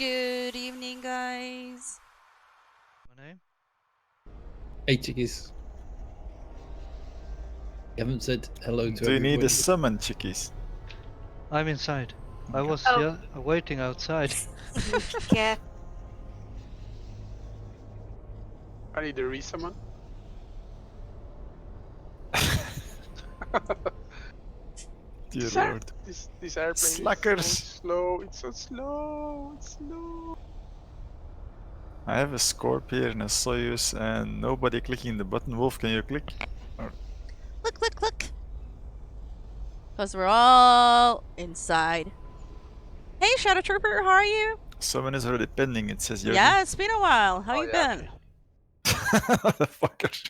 Good evening, guys. My name? Hey, chickies. You haven't said hello to Do you everybody. need a summon, chickies? I'm inside. I was waiting outside. Sneaky cat. I need a resummon. Dear This lord. This airplane Slackers. is so slow. It's so slow. It's slow. I have a Scorp here and a Soyuz and nobody clicking the button. Wolf, can you click? Look. Because we're all inside. Hey, Shadow Trooper, how are you? Summon is already pending, it says Yogi. Yeah, it's been a while. How Oh, you yeah, been? Motherfucker.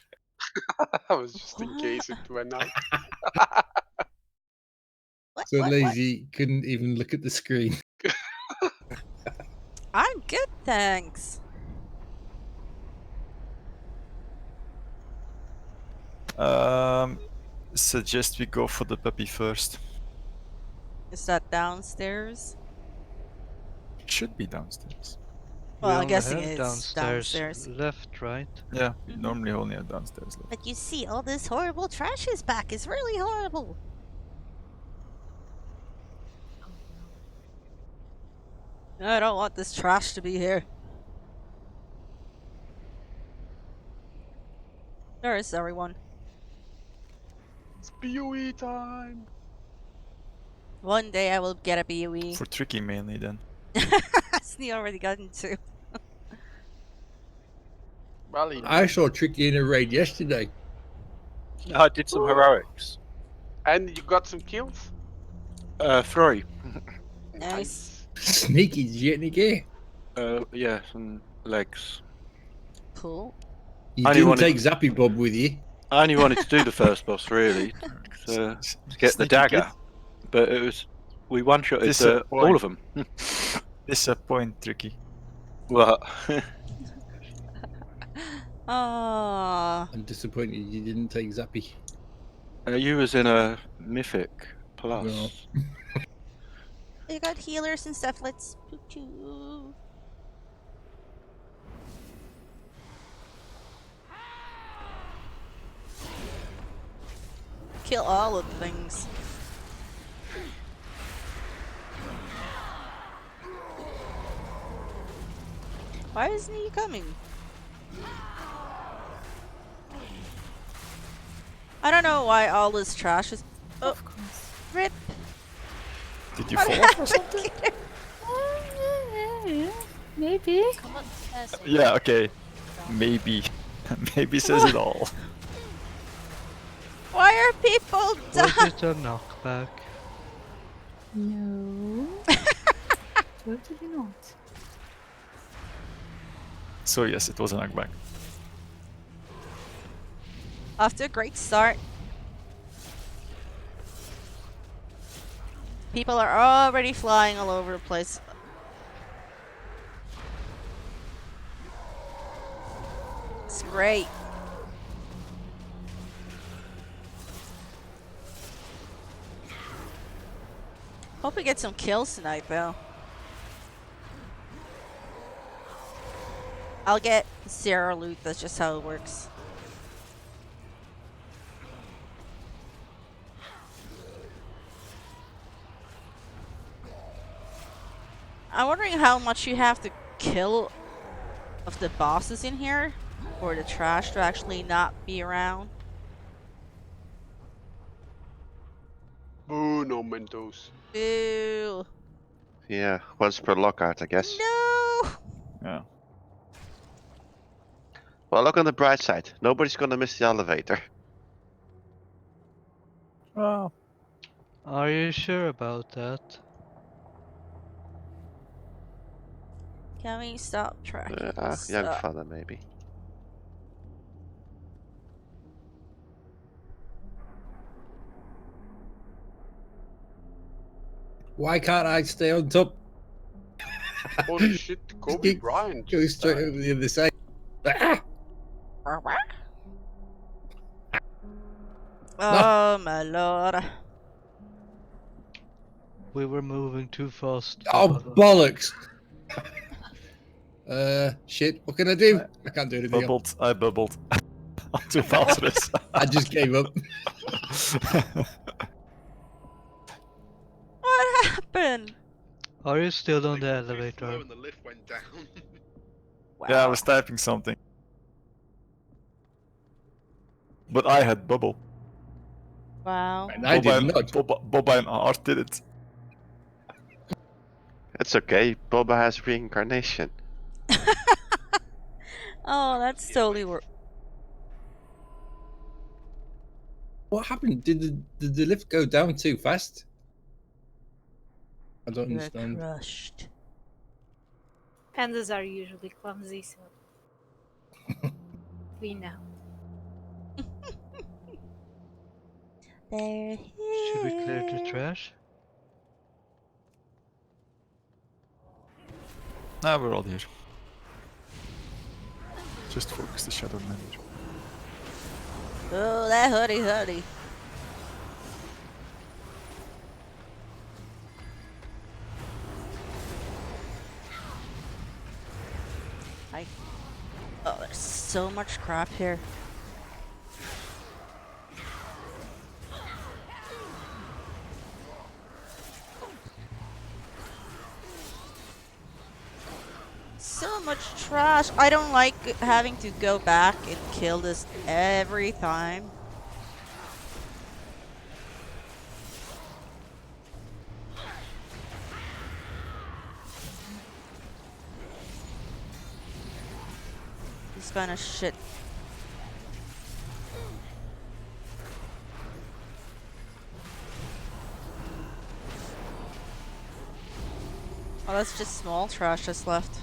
I was just in case it went out. So What? lazy, couldn't even look at the screen. I'm good, thanks. Suggest we go for the puppy first. Is that downstairs? It should be downstairs. Well, I'm only guessing have it's downstairs. Left, right? Yeah, we normally only have downstairs left. But you see, all this horrible trash is back. It's really horrible. I don't want this trash to be here. Where is everyone? It's PoE time. One day I will get a BOE. For tricky mainly then. Snee already got into. Well, I saw Tricky in a raid yesterday. I did some heroics. and you got some kills. 3. Nice. Sneaky, did you get any gear? Yeah, some legs. Cool. You Only didn't wanted- take Zappy Bob with you. I only wanted to do the first boss really, to get the Sneaky dagger, kid. but it was we one-shotted Disappoint. all of them. Disappoint, Tricky. Well, Ah, I'm disappointed you didn't take Zappy. you was in a Mythic Plus. No. you got healers and stuff. Let's choo. Kill all of the things. Why isn't he coming? I don't know why all this trash is. Oh, rip. Did you What fall off or happened? something? Maybe. Yeah, okay. Maybe. Maybe says it all. Why are people Was dying? it a knockback? No. Totally not. So yes, it was a knockback. Off to a great start. People are already flying all over the place. It's great. Hope we get some kills tonight, though. I'll get 0 loot, that's just how it works. I'm wondering how much you have to kill of the bosses in here for the trash to actually not be around. Boo, no Mentos. Boo. Yeah, once per lockout, I guess. No. Yeah. Well, look on the bright side. Nobody's gonna miss the elevator. Well, Are you sure about that? Can we stop tracking? Young stuff? fella, maybe. Why can't I stay on top? Holy shit, Kobe Bryant. Go just straight died. over the other side. Ah! Oh my lord. We were moving too fast. Oh, bollocks! Shit. What can I do? I can't do anything. Bubbled. I bubbled. Onto Valtris. I just gave up. What happened? Are you still on the elevator? And the lift went down. Wow. Yeah, I was typing something. But I had bubble. Wow. And I did not. Boba and Art did it. It's okay. Boba has reincarnation. Oh, that's totally What happened? Did the lift go down too fast? I don't You're understand. crushed. Pandas are usually clumsy, so we know. They're Should we clear the here. trash? Nah, we're all here. Just focus the shadow manager. Oh, that hoodie. Oh, there's so much crap here. So much trash. I don't like having to go back and kill this every time. This kind of shit. Oh, that's just small trash that's left.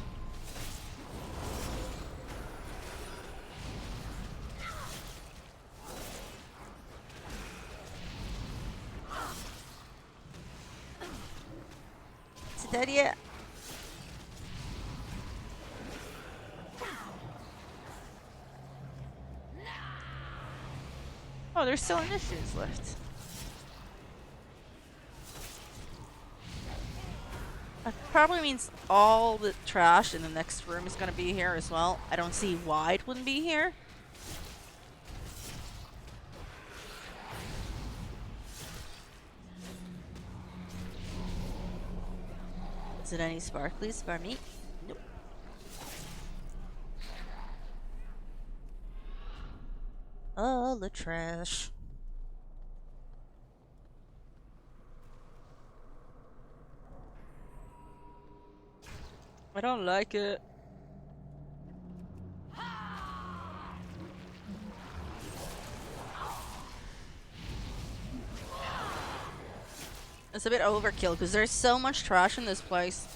Is it dead yet? Oh, there's still initiatives left. That probably means all the trash in the next room is gonna be here as well. I don't see why it wouldn't be here. Is it any sparklies for me? Nope. All the trash. I don't like it. It's a bit overkill because there's so much trash in this place.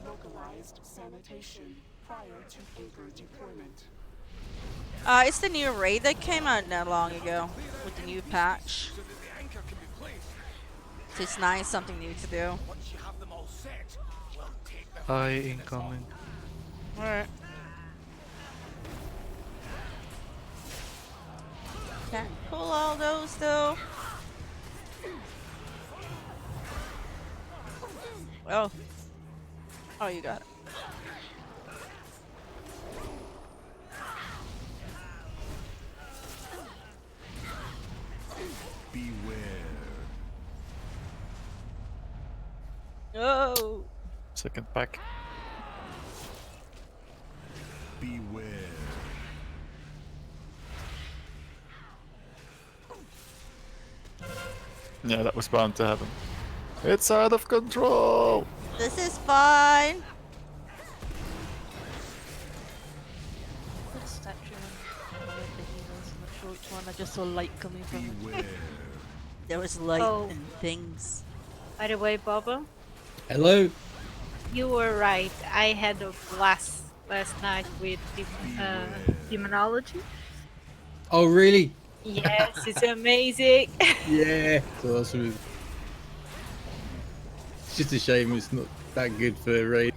Localized sanitation prior to anchor deployment. It's the new raid that came out not long ago with the new patch. So it's nice, something new to do. Hi, incoming. Alright. Can't pull all those though. Oh. Oh, you got it. Oh. Second pack. Yeah, that was bound to happen. It's out of control! This is fine. Good statue on one of the heroes in the short one. I just saw light coming from it. There was light Oh. and things. By the way, Bobo, Hello? you were right. I had a blast last night with demonology. Oh, really? Yes, it's amazing. Yeah. It's awesome. It's just a shame it's not that good for a raid.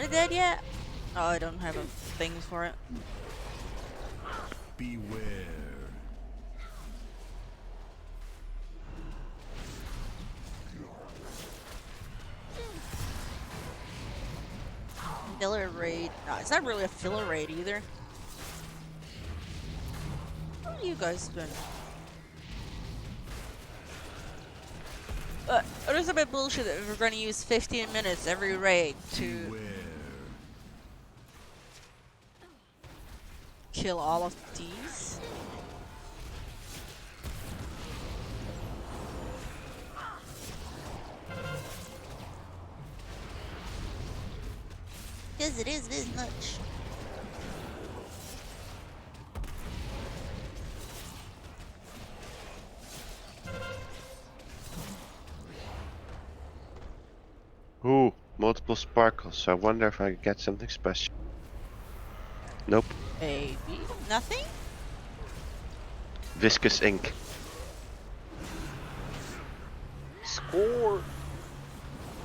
Are they dead yet? Oh, I don't have a thing for it. Beware. Filler raid. No, it's not really a filler raid either. Where have you guys been? It is a bit bullshit that we're going to use 15 minutes every raid to Beware. kill all of these. Yes, it is much. Ooh, multiple sparkles. I wonder if I could get something special. Nope. Maybe. Nothing? Viscous ink. Score.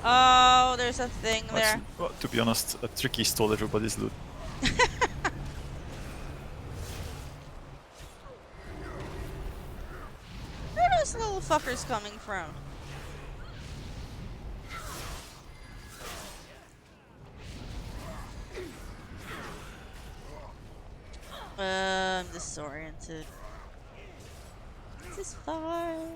Oh, there's a thing there. Well, to be honest, a Tricky stole everybody's loot. Where are those little fuckers coming from? I'm disoriented. This is fine.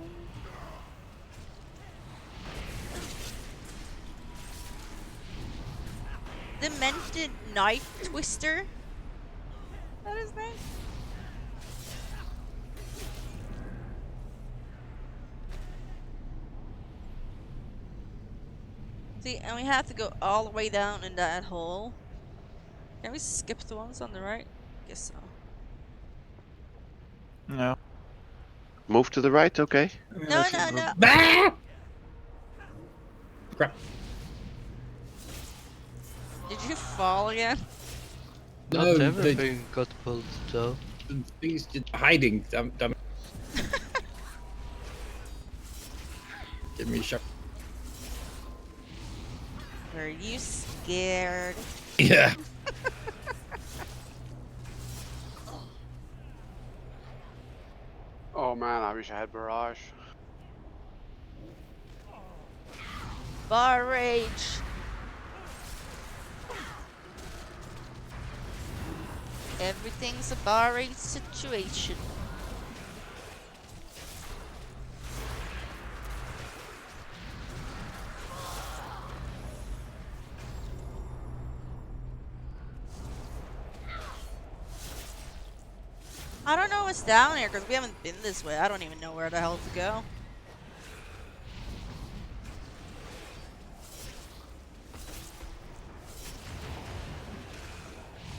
Demented Knife Twister? That is name? See, and we have to go all the way down in that hole. Can we skip the ones on the right? Guess so. No. Move to the right, okay. No, no, no. Ah! Crap. Did you fall again? Not No, the everything got pulled though. thing's just hiding. Damn it. Give me a shot. Were you scared? Yeah. Oh man, I wish I had barrage. Bar rage. Everything's a bar rage situation. I don't know what's down here because we haven't been this way. I don't even know where the hell to go.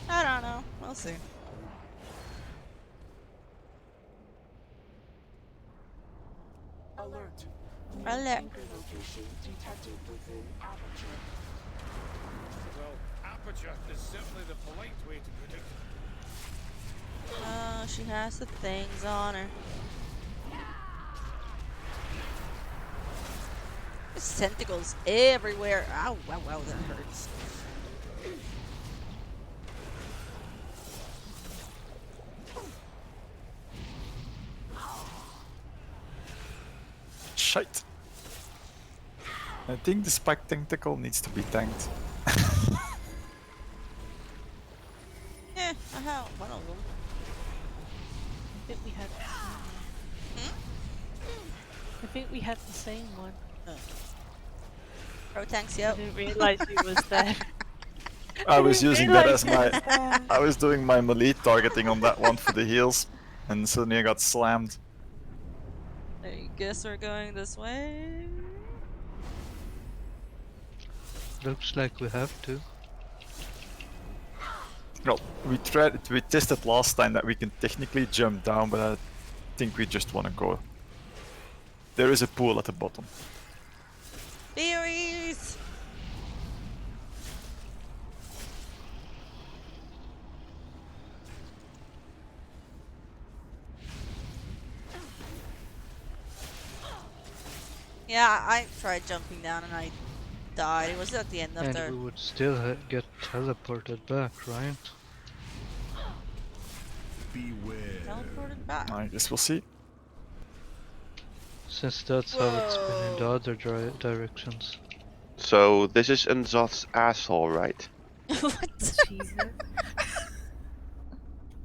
I don't know. We'll see. Alert. Alert. Anchor location detected within aperture. Well, aperture is certainly the polite way to predict it. Oh, she has the things on her. There's tentacles everywhere. Ow, wow, wow, that hurts. Shite. I think the spike tentacle needs to be tanked. Eh, I have one of them. I think we had the same one. I think we had the same one. Pro tanks, I yep. didn't realize he was there. I was using that as my. Yeah. I was doing my melee targeting on that one for the heals, and suddenly I got slammed. I guess we're going this way. Looks like we have to. Well, we tested last time that we can technically jump down, but I think we just want to go. There is a pool at the bottom. Theories! Yeah, I tried jumping down and I died. It was at the end of And the we would still get teleported back, right? teleported back. I guess we'll see. Since that's how it's been in the other directions. So this is Unzot's asshole, right? What? Jesus.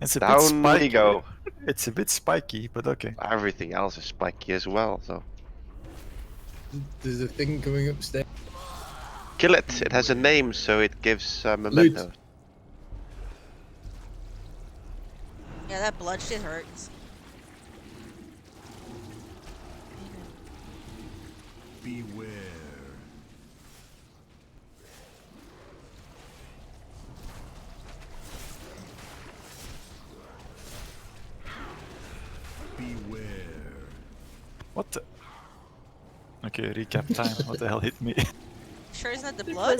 It's a bit Down we spiky. go. It's a bit spiky, but okay. Everything else is spiky as well, so. There's a thing coming upstairs. Kill it! It has a name, so it gives memento. Yeah, that blood shit hurts. Beware. Beware. What the? Okay, recap time. What the hell hit me? Sure isn't that the blood?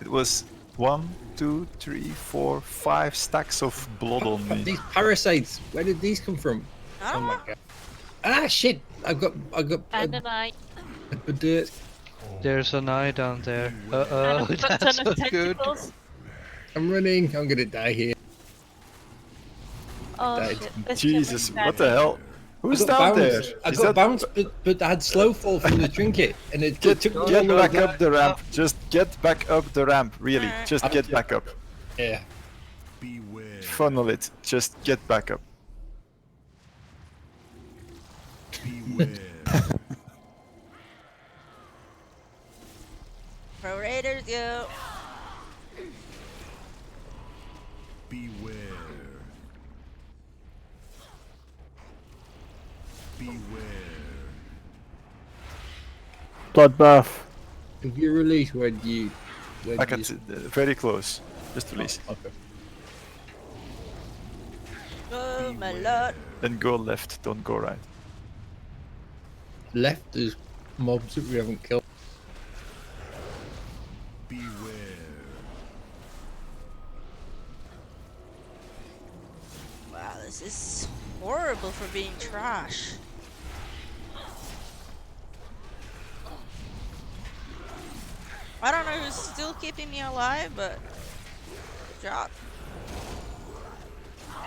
It was 1, 2, 3, 4, 5 stacks of blood on me. These parasites, where did these come from? I Oh don't my know. god. Ah shit! I got And an eye. a dirt. There's an eye down there. And Uh-oh, a that's ton of not good. tentacles. I'm running. I'm gonna die here. Oh Died. shit. This Jesus, Cameron's what the bad. hell? Who's I got down there? bounced. I Is got that- bounced, but I had slow fall from the trinket, and it Get, took me get longer back than up the ramp. Just get back up the ramp. Really, Alright. just get back up. Yeah. Beware. Funnel it. Just get back up. Beware. Pro Raiders, yo. Beware. Beware. Bloodbath. If you release, where do you? Back at very close. Just release. Okay. Oh my lord. Then go left. Don't go right. Left, there's mobs that we haven't killed. Beware. Wow, this is horrible for being trash. I don't know who's still keeping me alive, but good job.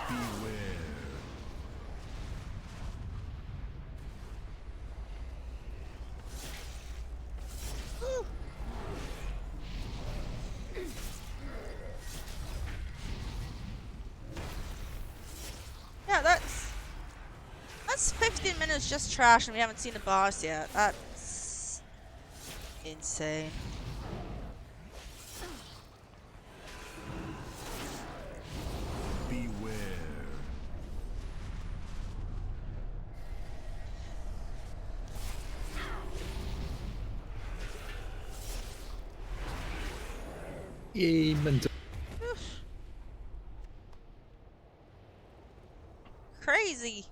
Beware. Yeah, that's 15 minutes just trash, and we haven't seen the boss yet. That's insane. Beware. Yay, mental. Crazy.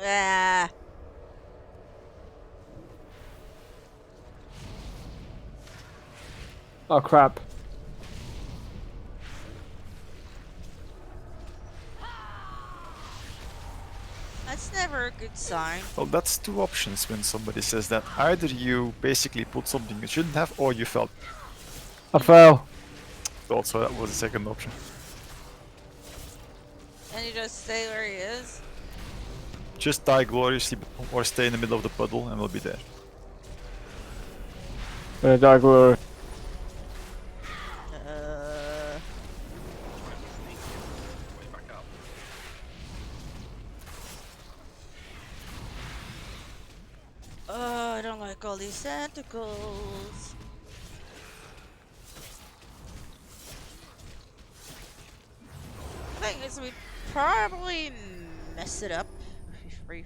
Ah. Oh crap. That's never a good sign. Well, that's two options when somebody says that. Either you basically put something you shouldn't have, or you felt. I fell. Also, that was the second option. And you just stay where he is. Just die gloriously, or stay in the middle of the puddle, and we'll be there. Die glory. Oh, I don't like all these tentacles. Thing is, we probably mess it up if we.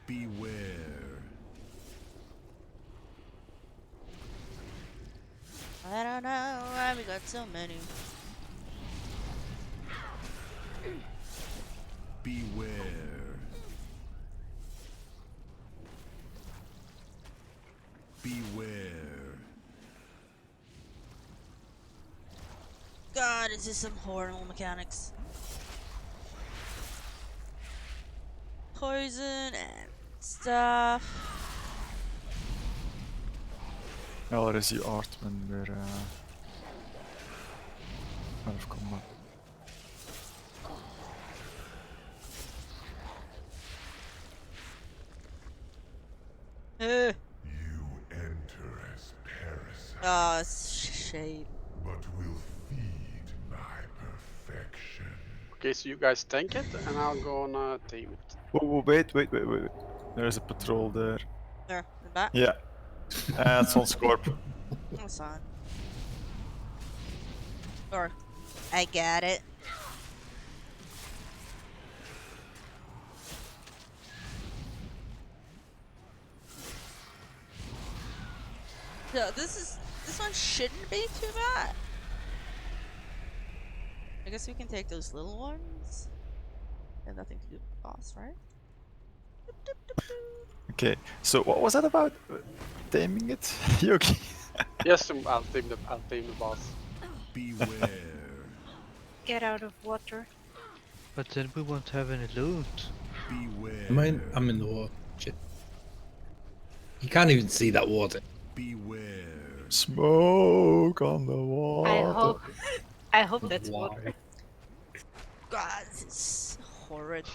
Beware. I don't know why we got so many. Beware. Beware. God, is this some horrible mechanics? Poison and stuff. Ja, daar is die Aardman weer out of combat. You Enter as parasite, Oh, it's shape. but will feed my perfection. Okay, so you guys tank it, and I'll go and tame it. Oh, wait. There is a patrol there. There, in the back. Yeah. And it's on Scorp. That's fine. Or, I got it. So this one shouldn't be too bad. I guess we can take those little ones. Have nothing to do with the boss, right? Okay, so what was that about? Taming it? Yogi? Yes, I'll tame the boss. Beware. Get out of water. But then we won't have any loot. Beware. I'm in the water. Shit. You can't even see that water. Beware. Smoke on the water. I hope that's water. Why? God, this is horrid.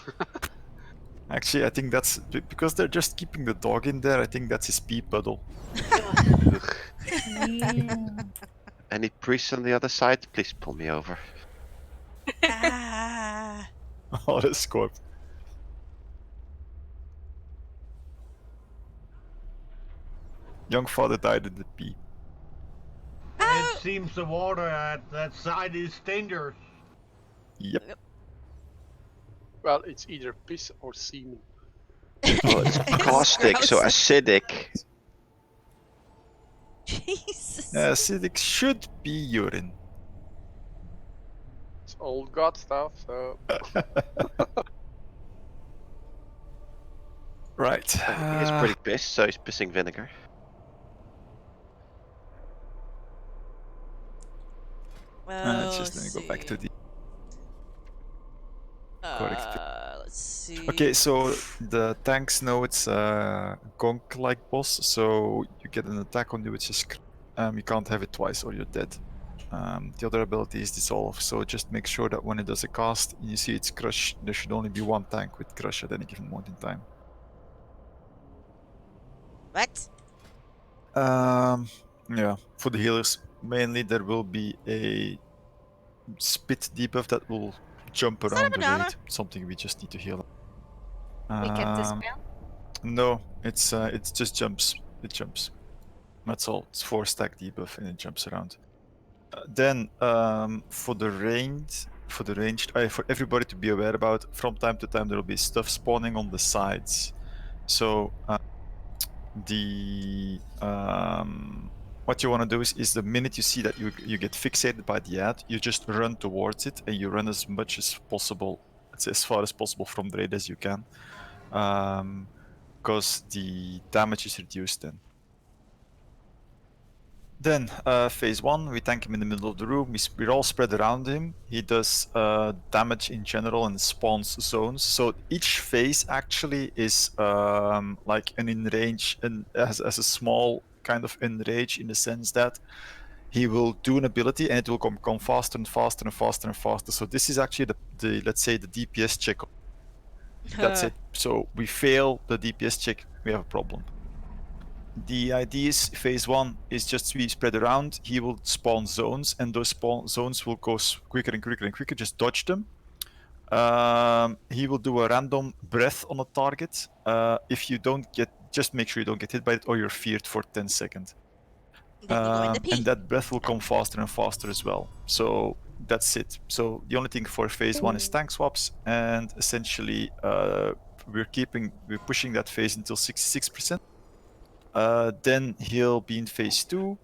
Actually, I think that's because they're just keeping the dog in there. I think that's his pee puddle. Any priests on the other side? Please pull me over. Ah. Oh, the Scorp. Young father died in the pee. It seems the water at that side is dangerous. Yep. Well, it's either piss or semen. Oh, it's caustic, so gross. acidic. Jesus. Acidic should be urine. It's old god stuff, so. Right. I think he's pretty pissed, so he's pissing vinegar. Let's just go back to the. Correct. Let's see. Okay, so the tanks know it's a gonk-like boss, so you get an attack on you which is you can't have it twice or you're dead. The other ability is dissolve, so just make sure that when it does a cast and you see its crush, there should only be one tank with crush at any given moment in time. What? Yeah, for the healers, mainly there will be a spit debuff that will jump Is that a around the banana? raid, something we just need to heal. We kept the spell. No, it's just jumps. It jumps. That's all. It's 4-stack debuff and it jumps around. Then for the ranged, for everybody to be aware about, from time to time there will be stuff spawning on the sides. So what you want to do is the minute you see that you get fixated by the ad, you just run towards it and you run as much as possible, as far as possible from the raid as you can, because the damage is reduced then. Then phase 1, we tank him in the middle of the room. We're all spread around him. He does damage in general and spawns zones. So each phase actually is like an in range and as a small kind of in range, in the sense that he will do an ability and it will come faster and faster and faster and faster. So this is actually the let's say the DPS check. That's it. So we fail the DPS check, we have a problem. The idea is phase 1 is just we spread around. He will spawn zones, and those spawn zones will go quicker and quicker and quicker. Just dodge them. He will do a random breath on a target. If you don't get, just make sure you don't get hit by it, or you're feared for 10 seconds. And that breath will come faster and faster as well. So that's it. So the only thing for phase 1 is tank swaps, and essentially we're pushing that phase until 66%. Then he'll be in phase 2.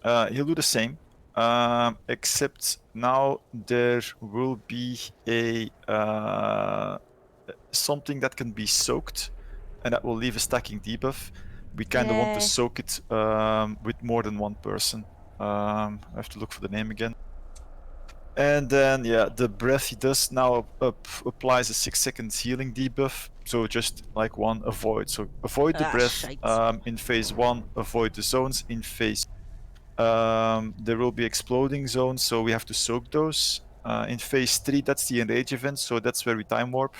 He'll do the same, except now there will be a something that can be soaked, and that will leave a stacking debuff. we kind of want to Yay. soak it with more than one person. I have to look for the name again. And then, yeah, the breath he does now applies a 6-second healing debuff. So just like one, avoid. So avoid the breath shite. in phase 1, avoid the zones in phase. There will be exploding zones, so we have to soak those. In phase 3, that's the enrage event, so that's where we time warp.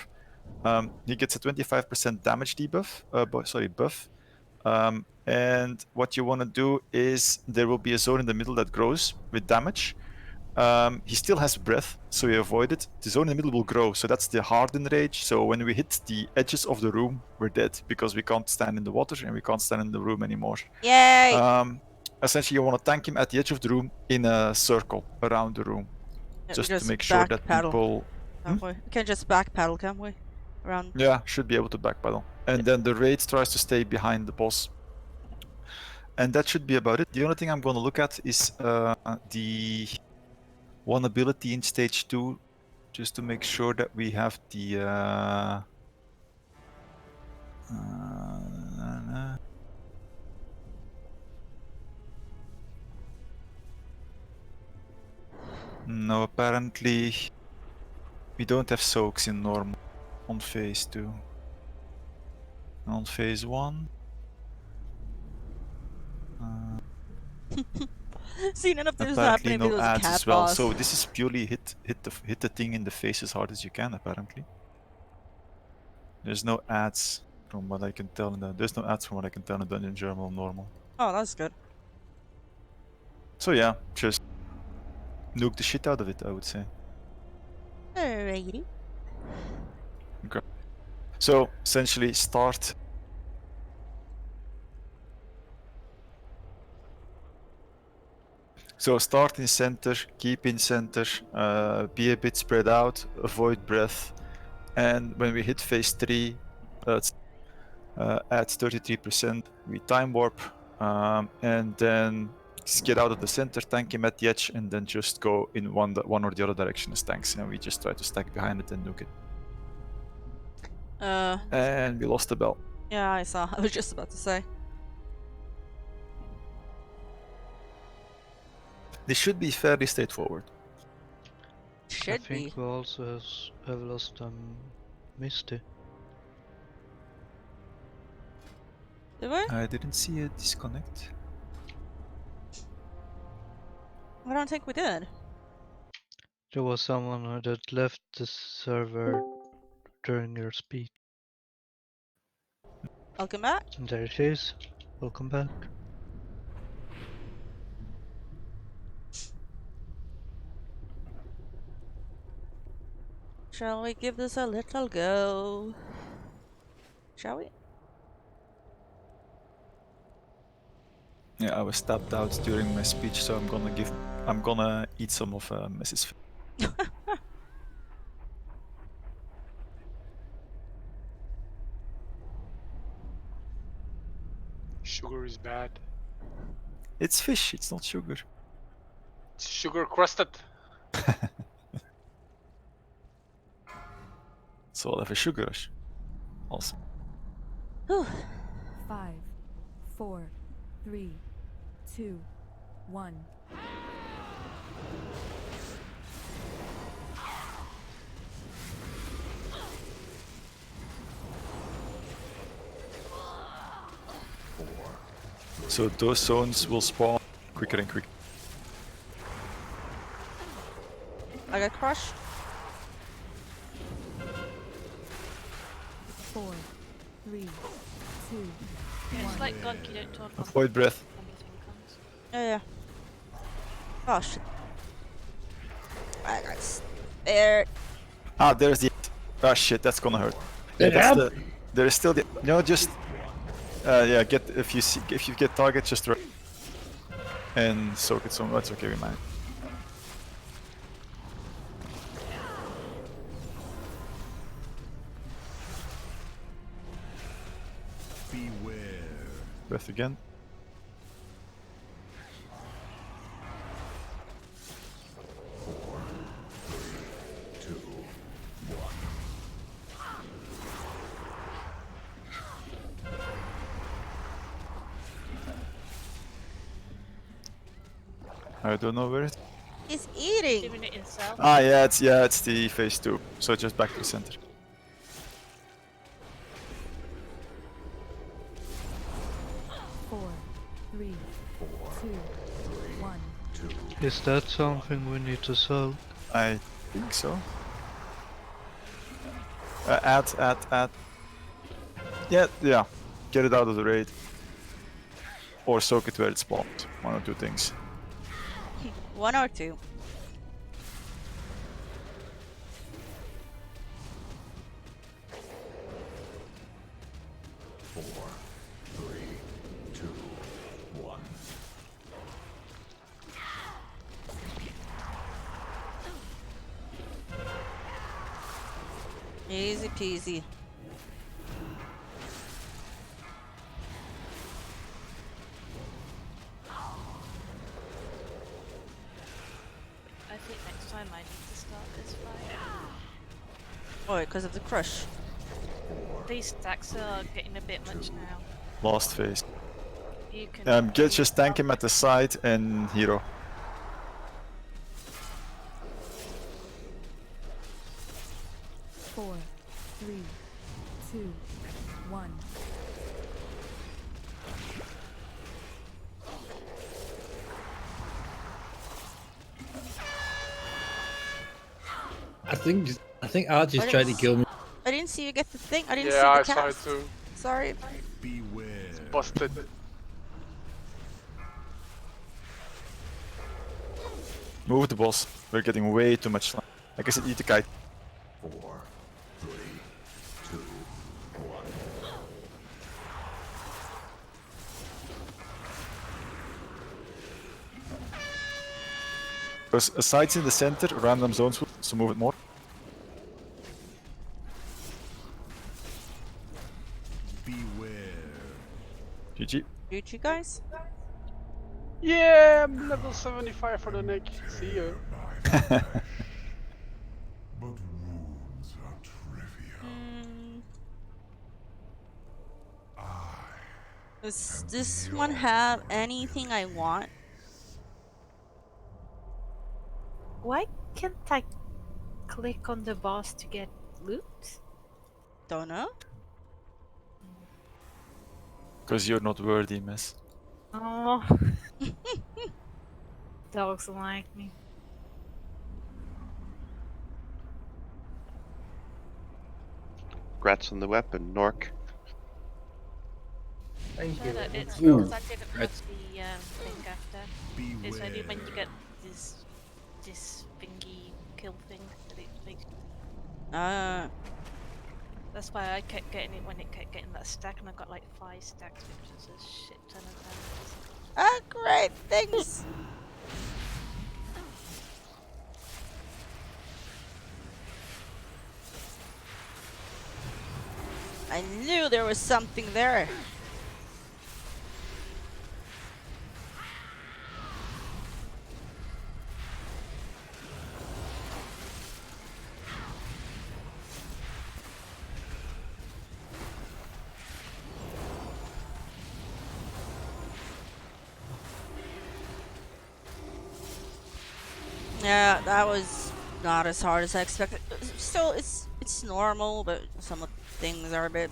He gets a 25% damage debuff, buff. And what you want to do is there will be a zone in the middle that grows with damage. He still has breath, so we avoid it. The zone in the middle will grow, so that's the harden rage. So when we hit the edges of the room, we're dead because we can't stand in the water and we can't stand in the room anymore. Yay! Essentially, you want to tank him at the edge of the room in a circle around the room, Yeah, just we to make sure that backpedal, people. can't we? We can just backpedal, can't we? Around. Yeah, should be able to backpedal. And then the raid tries to stay behind the boss. And that should be about it. The only thing I'm going to look at is the one ability in stage 2, just to make sure that we have the no, apparently we don't have soaks in normal on phase 2. On phase 1. See, none of this is Apparently happening no because of ads cat as well. boss. So this is purely hit the thing in the face as hard as you can. Apparently, there's no ads from what I can tell. There's no ads from what I can tell in Dungeon Journal normal. Oh, that's good. So yeah, just nuke the shit out of it, I would say. Alrighty. Okay. So essentially, start. So start in center, keep in center, be a bit spread out, avoid breath, and when we hit phase 3, at 33%, we time warp, and then just get out of the center, tank him at the edge, and then just go in one or the other direction as tanks, and we just try to stack behind it and nuke it. And we lost the bell. Yeah, I saw. I was just about to say. This should be fairly straightforward. I Should think be. we also have lost Misty. Did we? I didn't see a disconnect. I don't think we did. There was someone that left the server during your speech. Welcome back. And there she is. Welcome back. Shall we give this a little go? Shall we? Yeah, I was tapped out during my speech, so I'm gonna eat some of Mrs. Sugar is bad. It's fish, it's not sugar. It's sugar crusted. So I'll have a sugar rush. Awesome. 5, 4, 3, 2, 1. So those zones will spawn quicker and quicker. I got crushed. 4, 3, 2, Yeah, it's like Gonk, you don't talk about Avoid breath. Yeah. Oh shit. I got scared. Ah, there's the. Ah shit, that's gonna hurt. Yeah, there is still the. No, just. Yeah, get if you get target, just run and soak it somewhere. That's okay, we mind. Beware. Breath again. I don't know where it. He's eating. Doing it himself. Ah, yeah, it's the phase 2. So just back to the center. 4, 3, 2, 1. Is that something we need to solve? I think so. Add. Yeah. Get it out of the raid. Or soak it where it spawned. One or two things. 1 or 2. Easy peasy. I think next time I need to start this fight. Oh, because of the crush. These stacks are getting a bit much now. Last phase. You can Just tank him at the side and hero. Four, 3, 2, 1. I think Archie's trying to kill me. I didn't see you get the thing. I didn't Yeah, see the I saw it cast. too. Sorry. Busted. Move the boss. We're getting way too much slime. I guess eat the kite. Because a site's in the center, random zones, so move it more. GG. GG, guys. Yeah, I'm level 75 for the neck. See you. Does this one have anything I want? Why can't I click on the boss to get loot? Don't know. Because you're not worthy, miss. Oh. Dogs like me. Congrats on the weapon, Nork. Thank So you. that it's Ooh, because I didn't have right. the thing after. It's only when you get this thingy kill thing that it makes. That's why I kept getting it when it kept getting that stack, and I got like 5 stacks, which is a shit ton of damage. Great, thanks. I knew there was something there. Yeah, that was not as hard as I expected. Still, it's normal, but some of the things are a bit.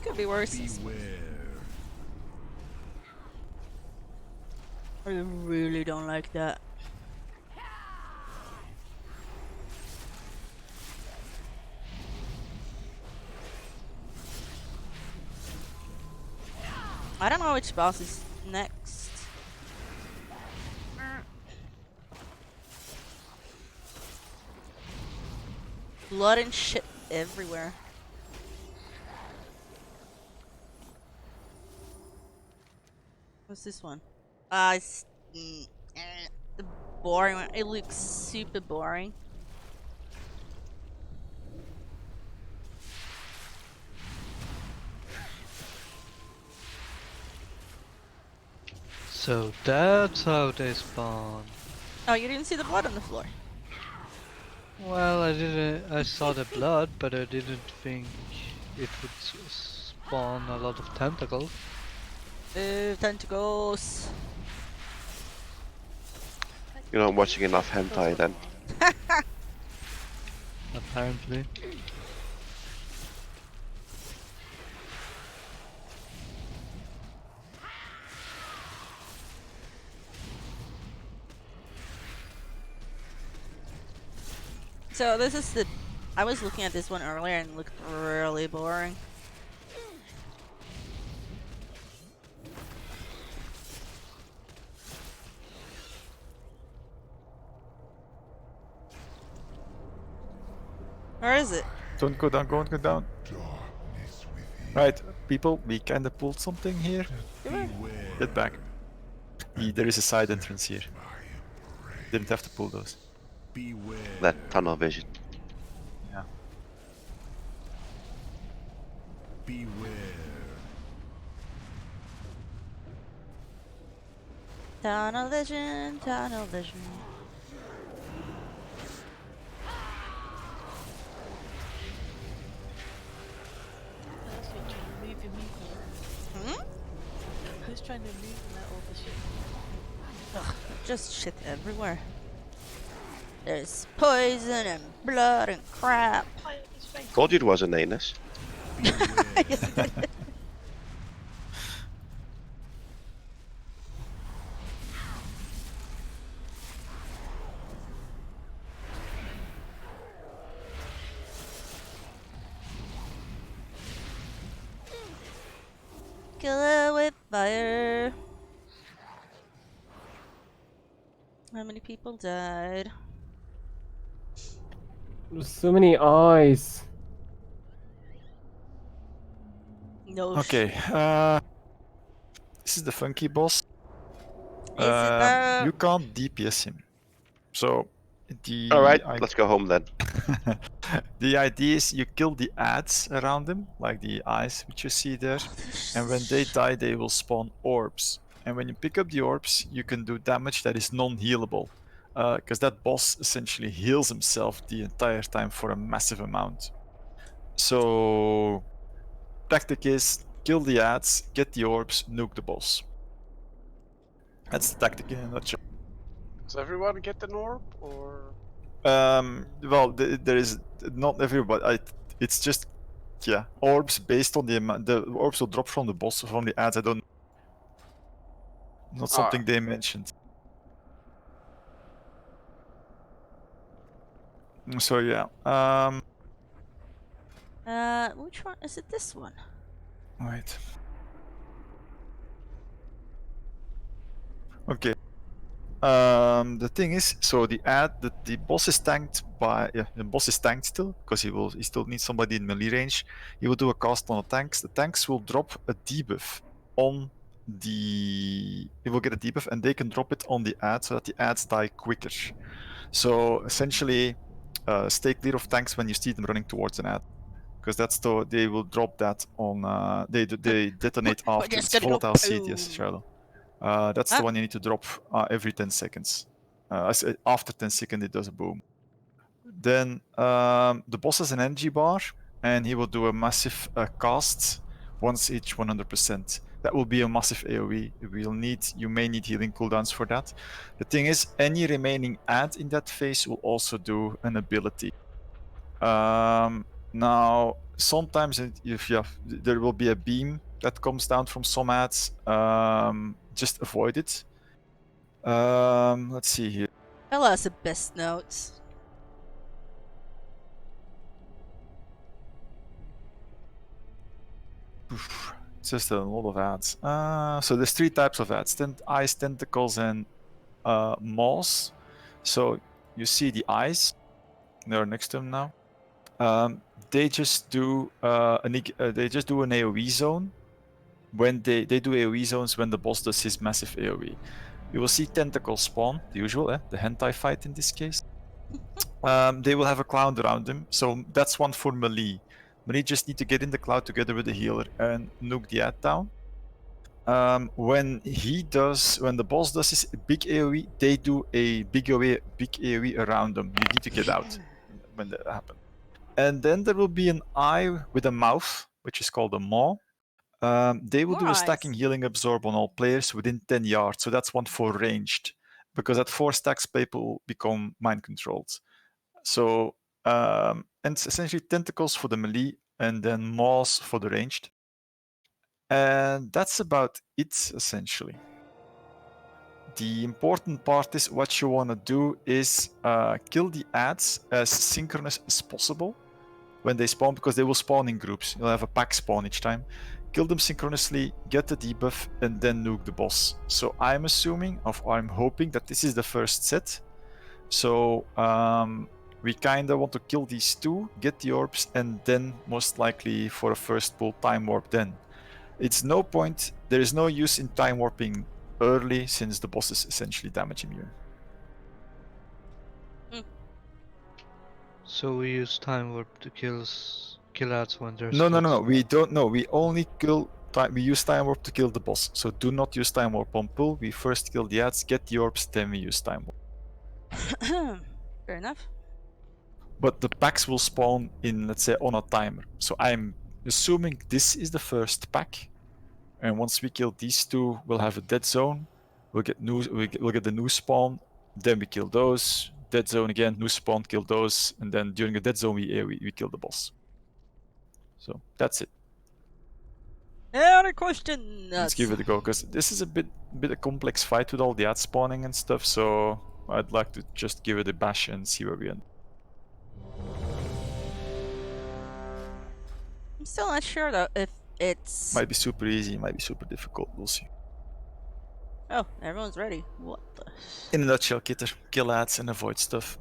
Could be worse. I really don't like that. I don't know which boss is next. Blood and shit everywhere. What's this one? It's the boring one. It looks super boring. So that's how they spawn. Oh, you didn't see the blood on the floor. Well, I saw the blood, but I didn't think it would spawn a lot of tentacles. Tentacles. You're not watching enough hentai then. Apparently. So this is the... I was looking at this one earlier and it looked really boring. Where is it? Don't go down, don't go down. Right, people, we kinda pulled something here. Get back. There is a side entrance here. Didn't have to pull those. That tunnel vision. Yeah. Tunnel vision, tunnel vision. That's what trying to move your movement. Who's trying to move in that all the shit? Ugh, just shit everywhere. There's poison and blood and crap. Told you it was an anus. Yes, it did. Kill it with fire. How many people died? There's so many eyes. No. Okay, this is the funky boss. Is You can't DPS him. So, the Alright, let's go home then. the idea is you kill the ads around him, like the eyes which you see there, and when they die they will spawn orbs. And when you pick up the orbs, you can do damage that is non-healable. Because that boss essentially heals himself the entire time for a massive amount. So, tactic is kill the ads, get the orbs, nuke the boss. That's the tactic in a nutshell. Does everyone get an orb, or? Well, there is not everybody. It's just, yeah, orbs based on the amount. The orbs will drop from the boss, from the ads. I don't. Not something they mentioned. So yeah. Which one is it? This one. Right. Okay. The thing is, so the boss is tanked by the boss is tanked still because he still needs somebody in melee range. He will do a cast on the tanks. The tanks will drop a debuff on the. He will get a debuff and they can drop it on the ads so that the ads die quicker. So essentially, stay clear of tanks when you see them running towards an ad, because they will drop that on. They detonate after it's volatile CTS, Shadow. That's the one you need to drop every 10 seconds. After 10 seconds, it does a boom. Then the boss has an energy bar, and he will do a massive cast once each 100%. That will be a massive AoE. You may need healing cooldowns for that. The thing is, any remaining ad in that phase will also do an ability. Now, sometimes there will be a beam that comes down from some ads. Just avoid it. Let's see here. Ella has the best notes. It's just a lot of ads. So there's 3 types of ads: eyes, tentacles, and maws. So you see the eyes. They're next to them now. They just do an AoE zone. When they do AoE zones when the boss does his massive AoE. You will see tentacles spawn, the usual, the hentai fight in this case. They will have a cloud around them, so that's one for melee. Melee just need to get in the cloud together with the healer and nuke the ad down. when the boss does his big AoE, they do a big AoE around them. You need to get out when that happens. And then there will be an eye with a mouth, which is called a maw. They will do a More stacking eyes. healing absorb on all players within 10 yards. So that's one for ranged, because at 4 stacks, people become mind controlled. So and it's essentially tentacles for the melee, and then maws for the ranged. And that's about it, essentially. The important part is what you want to do is kill the ads as synchronous as possible when they spawn, because they will spawn in groups. You'll have a pack spawn each time. Kill them synchronously, get the debuff, and then nuke the boss. So I'm assuming, I'm hoping that this is the first set. So we kind of want to kill these two, get the orbs, and then most likely for a first pull time warp then. It's no point, there is no use in time warping early since the boss is essentially damage immune. So we use time warp to kill ads when there's No, we don't know. We only kill time. We use time warp to kill the boss. So do not use time warp on pull. We first kill the ads, get the orbs, then we use time warp. Fair enough. But the packs will spawn in, let's say, on a timer. So I'm assuming this is the first pack, and once we kill these two, we'll have a dead zone. We'll get the new spawn. Then we kill those. Dead zone again. New spawn. Kill those, and then during the dead zone, we kill the boss. So that's it. Any question? Let's give it a go, because this is a bit a complex fight with all the ad spawning and stuff. So I'd like to just give it a bash and see where we end. I'm still not sure though if it's. Might be super easy, might be super difficult. We'll see. Oh, everyone's ready. What the? In a nutshell, Kitter, kill ads and avoid stuff.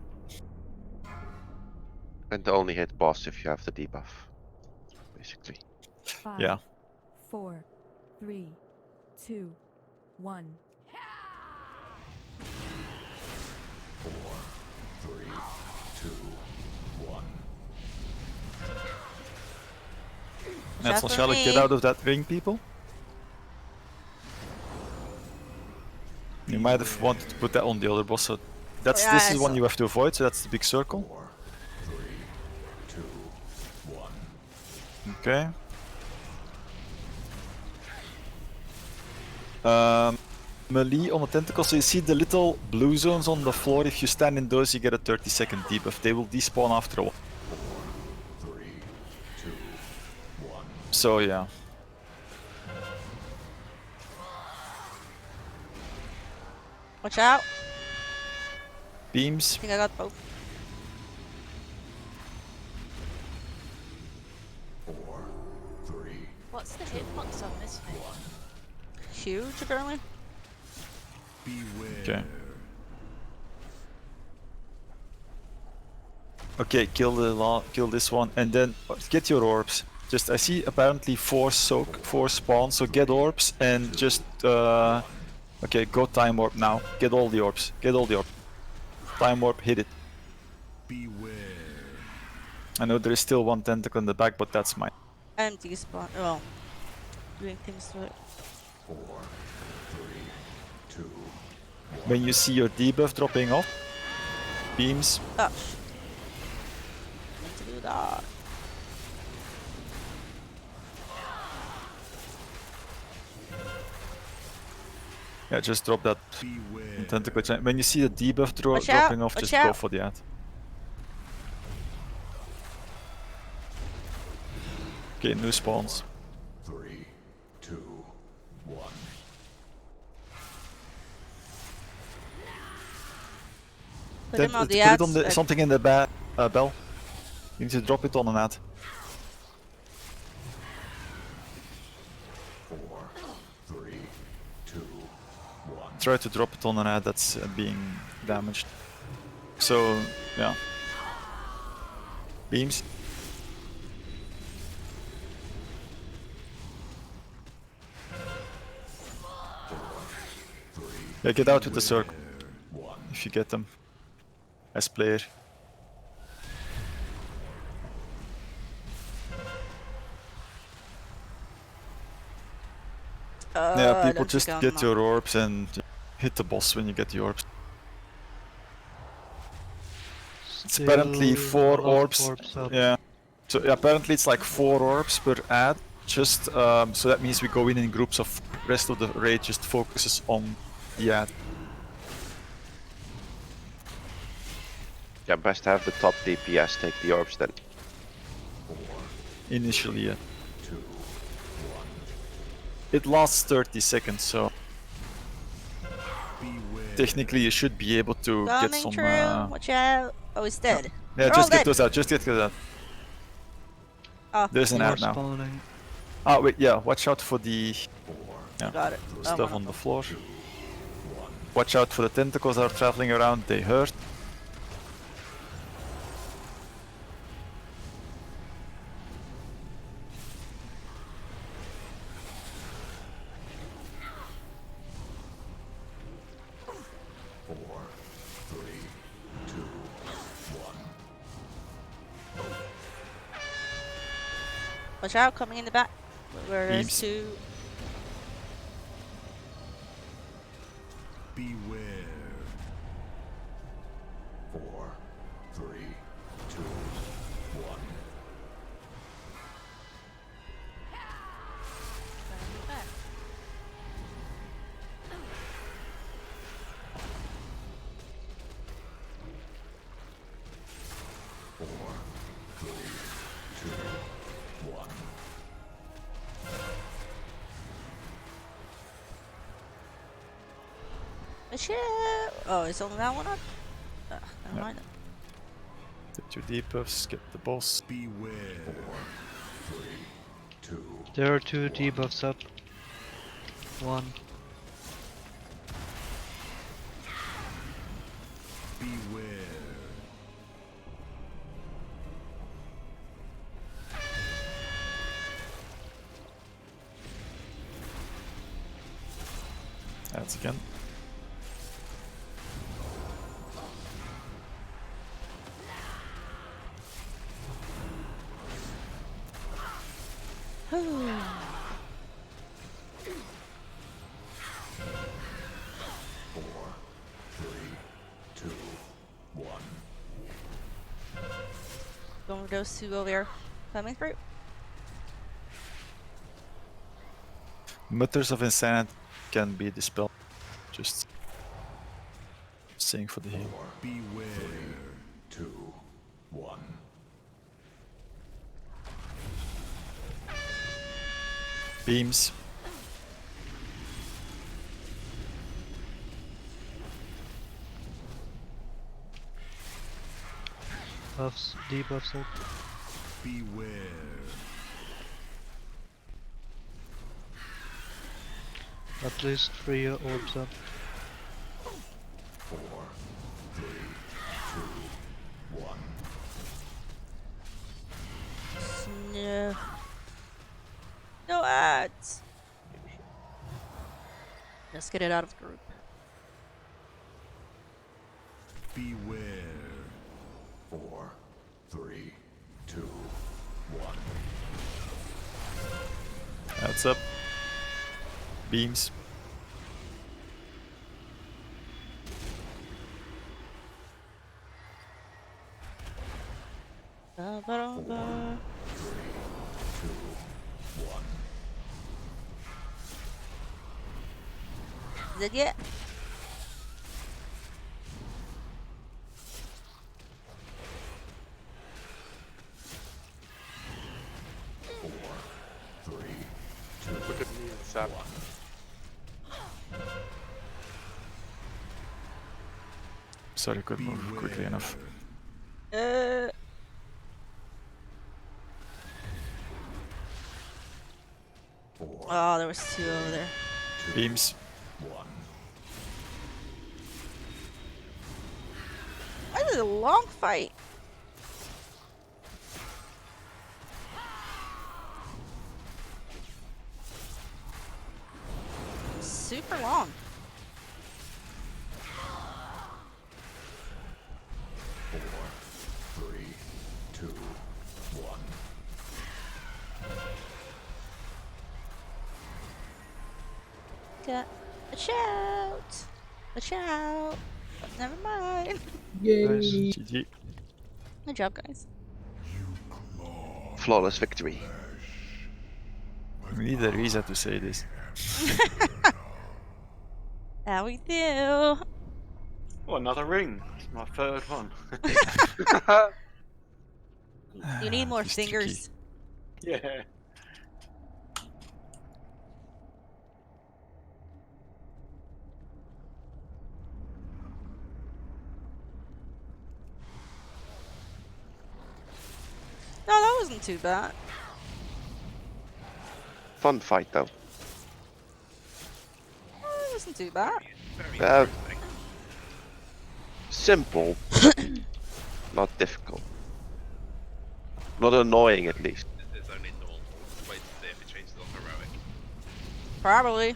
And only hit boss if you have the debuff, basically. 5, Yeah. 4, 3, 2, 1. 4, 3, 2, 1. That's for shall I get me. out of that ring, people? You might have wanted to put that on the other boss. So that's Yeah, this I is one saw. you have to avoid. So that's the big circle. 4, 3, 2, 1. Okay. Melee on the tentacle. So you see the little blue zones on the floor. If you stand in those, you get a 30-second debuff. They will despawn after a while. 4, 3, 2, 1. So yeah. Watch out! Beams. I think I got both. 4, 3. What's the hitbox on this thing? Huge, apparently. Okay. Okay, kill this one, and then get your orbs. Just I see apparently 4 spawn, so get orbs and just okay, go time warp now. Get all the orbs. Get all the orbs. Time warp, hit it. Beware. I know there is still one tentacle in the back, but that's mine. Empty spawn. Well, doing things to it. 4, 3, 2. When you see your debuff dropping off, beams. Oh. Meant to do that. Yeah, just drop that tentacle. When you see the debuff Watch out, dropping off, watch just go out. for the ad. Okay, new spawns. 3, 2, 1. Put him on Put the it ads. on the, something in the bell. You need to drop it on an ad. 4, 3, 2, 1. Try to drop it on an ad that's being damaged. So, yeah. Beams. Yeah, get out with the circle. If you get them. As player. Yeah, people don't just check on get my- your orbs and hit the boss when you get the orbs. It's apparently Still 4 a lot of orbs. up. Yeah. So apparently it's like 4 orbs per ad. Just so that means we go in groups of. Rest of the raid just focuses on the ad. Yeah, best to have the top DPS take the orbs then. Initially, yeah. It lasts 30 seconds, so technically you should be able to get Coming some. true. Watch out. Oh, he's dead. Yeah, They're just all get dead. those out. Just get those out. Oh, There's an More ad now. spawning. Ah, wait, yeah. Watch out for the got it. stuff on the floor. Watch out for the tentacles that are traveling around. They hurt. Watch out, coming in the back. Where's Beams. 2? Beware. 4, 3, 2, 1. Watch out. Oh, is only that one up? Never mind. Get your debuffs. Get the boss. Beware. 4, 3, 2. There are 2 debuffs up. 1. Beware. Ads again. Going with those 2 over there. Coming through. Mutters of Insanity can be dispelled. Just saying for the heal. Beware. 2, 1. Beams. Buffs, debuffs up. Beware. At least 3 orbs up. 4, 3, 2, 1. No. No ads. Let's get it out of the group. Beware. 4, 3, 2, 1. That's up. Beams. Ba-ba-da-ba. 3, 2, 1. Zig it. Look at me and Sap. Sorry, couldn't move quickly enough. Oh, there was 2 over there. Beams. 1. That is a long fight. Super long. 4, 3, 2, 1. got a shout. A shout. But never mind. Yay! GG. Good job, guys. Flawless victory. We need a reason to say this. How we do. Oh, another ring. It's my third one. You need more Just fingers. Yeah. No, that wasn't too bad. Fun fight though. That wasn't too bad. Simple. Not difficult. Not annoying at least. There's only normal. Wait to see if it changes on heroic. Probably.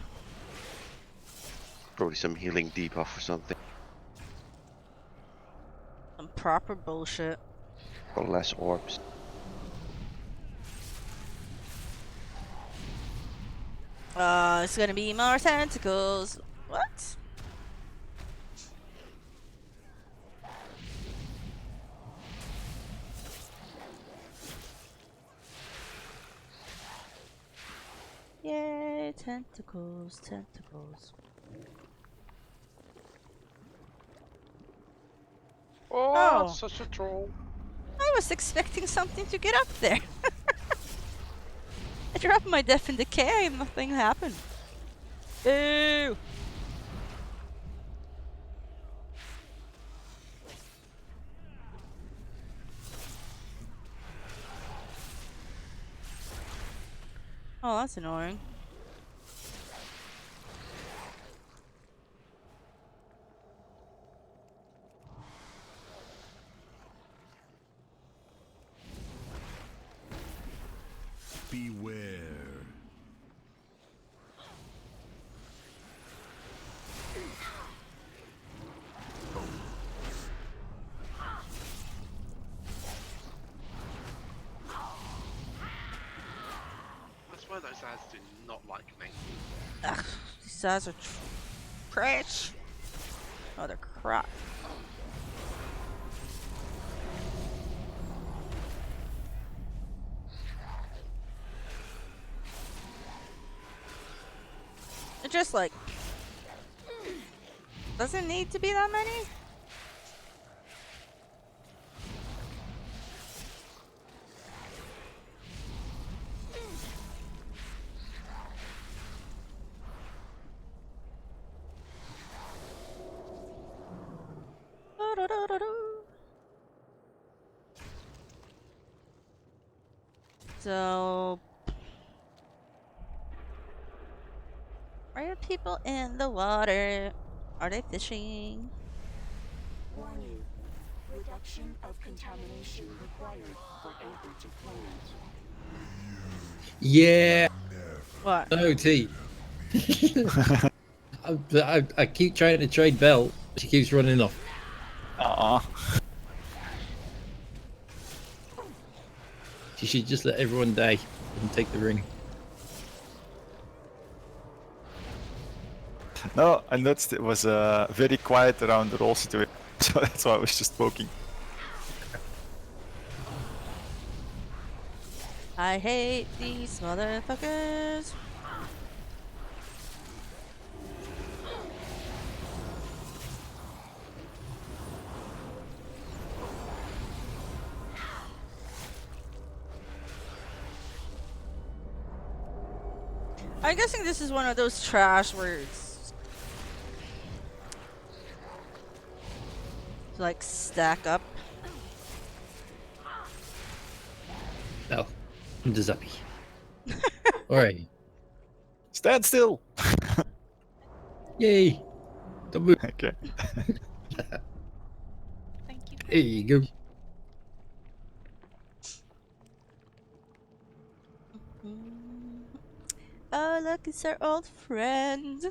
Probably some healing debuff or something. Some proper bullshit. Or less orbs. It's gonna be more tentacles. What? Yay, tentacles, tentacles. Oh, Oh. such a troll. I was expecting something to get up there. I dropped my Death and Decay and nothing happened. Ew! Oh, that's annoying. Beware. That's why those ads do not like me. Ugh, these guys are trash. Oh, they're crap. They're just like... Doesn't need to be that many? So... Why are people in the water? Are they fishing? Warning. Reduction of contamination required for anchor to close. Yeah. What? No, T. I keep trying to trade Belle. She keeps running off. She should just let everyone die and take the ring. No, I noticed it was very quiet around the roll situation, so that's why I was just poking. I hate these motherfuckers. I'm guessing this is one of those trash words. Like stack up. No. I'm just happy. Alright. Stand still! Yay! Don't move. Okay. There you go. Oh, look, it's our old friend.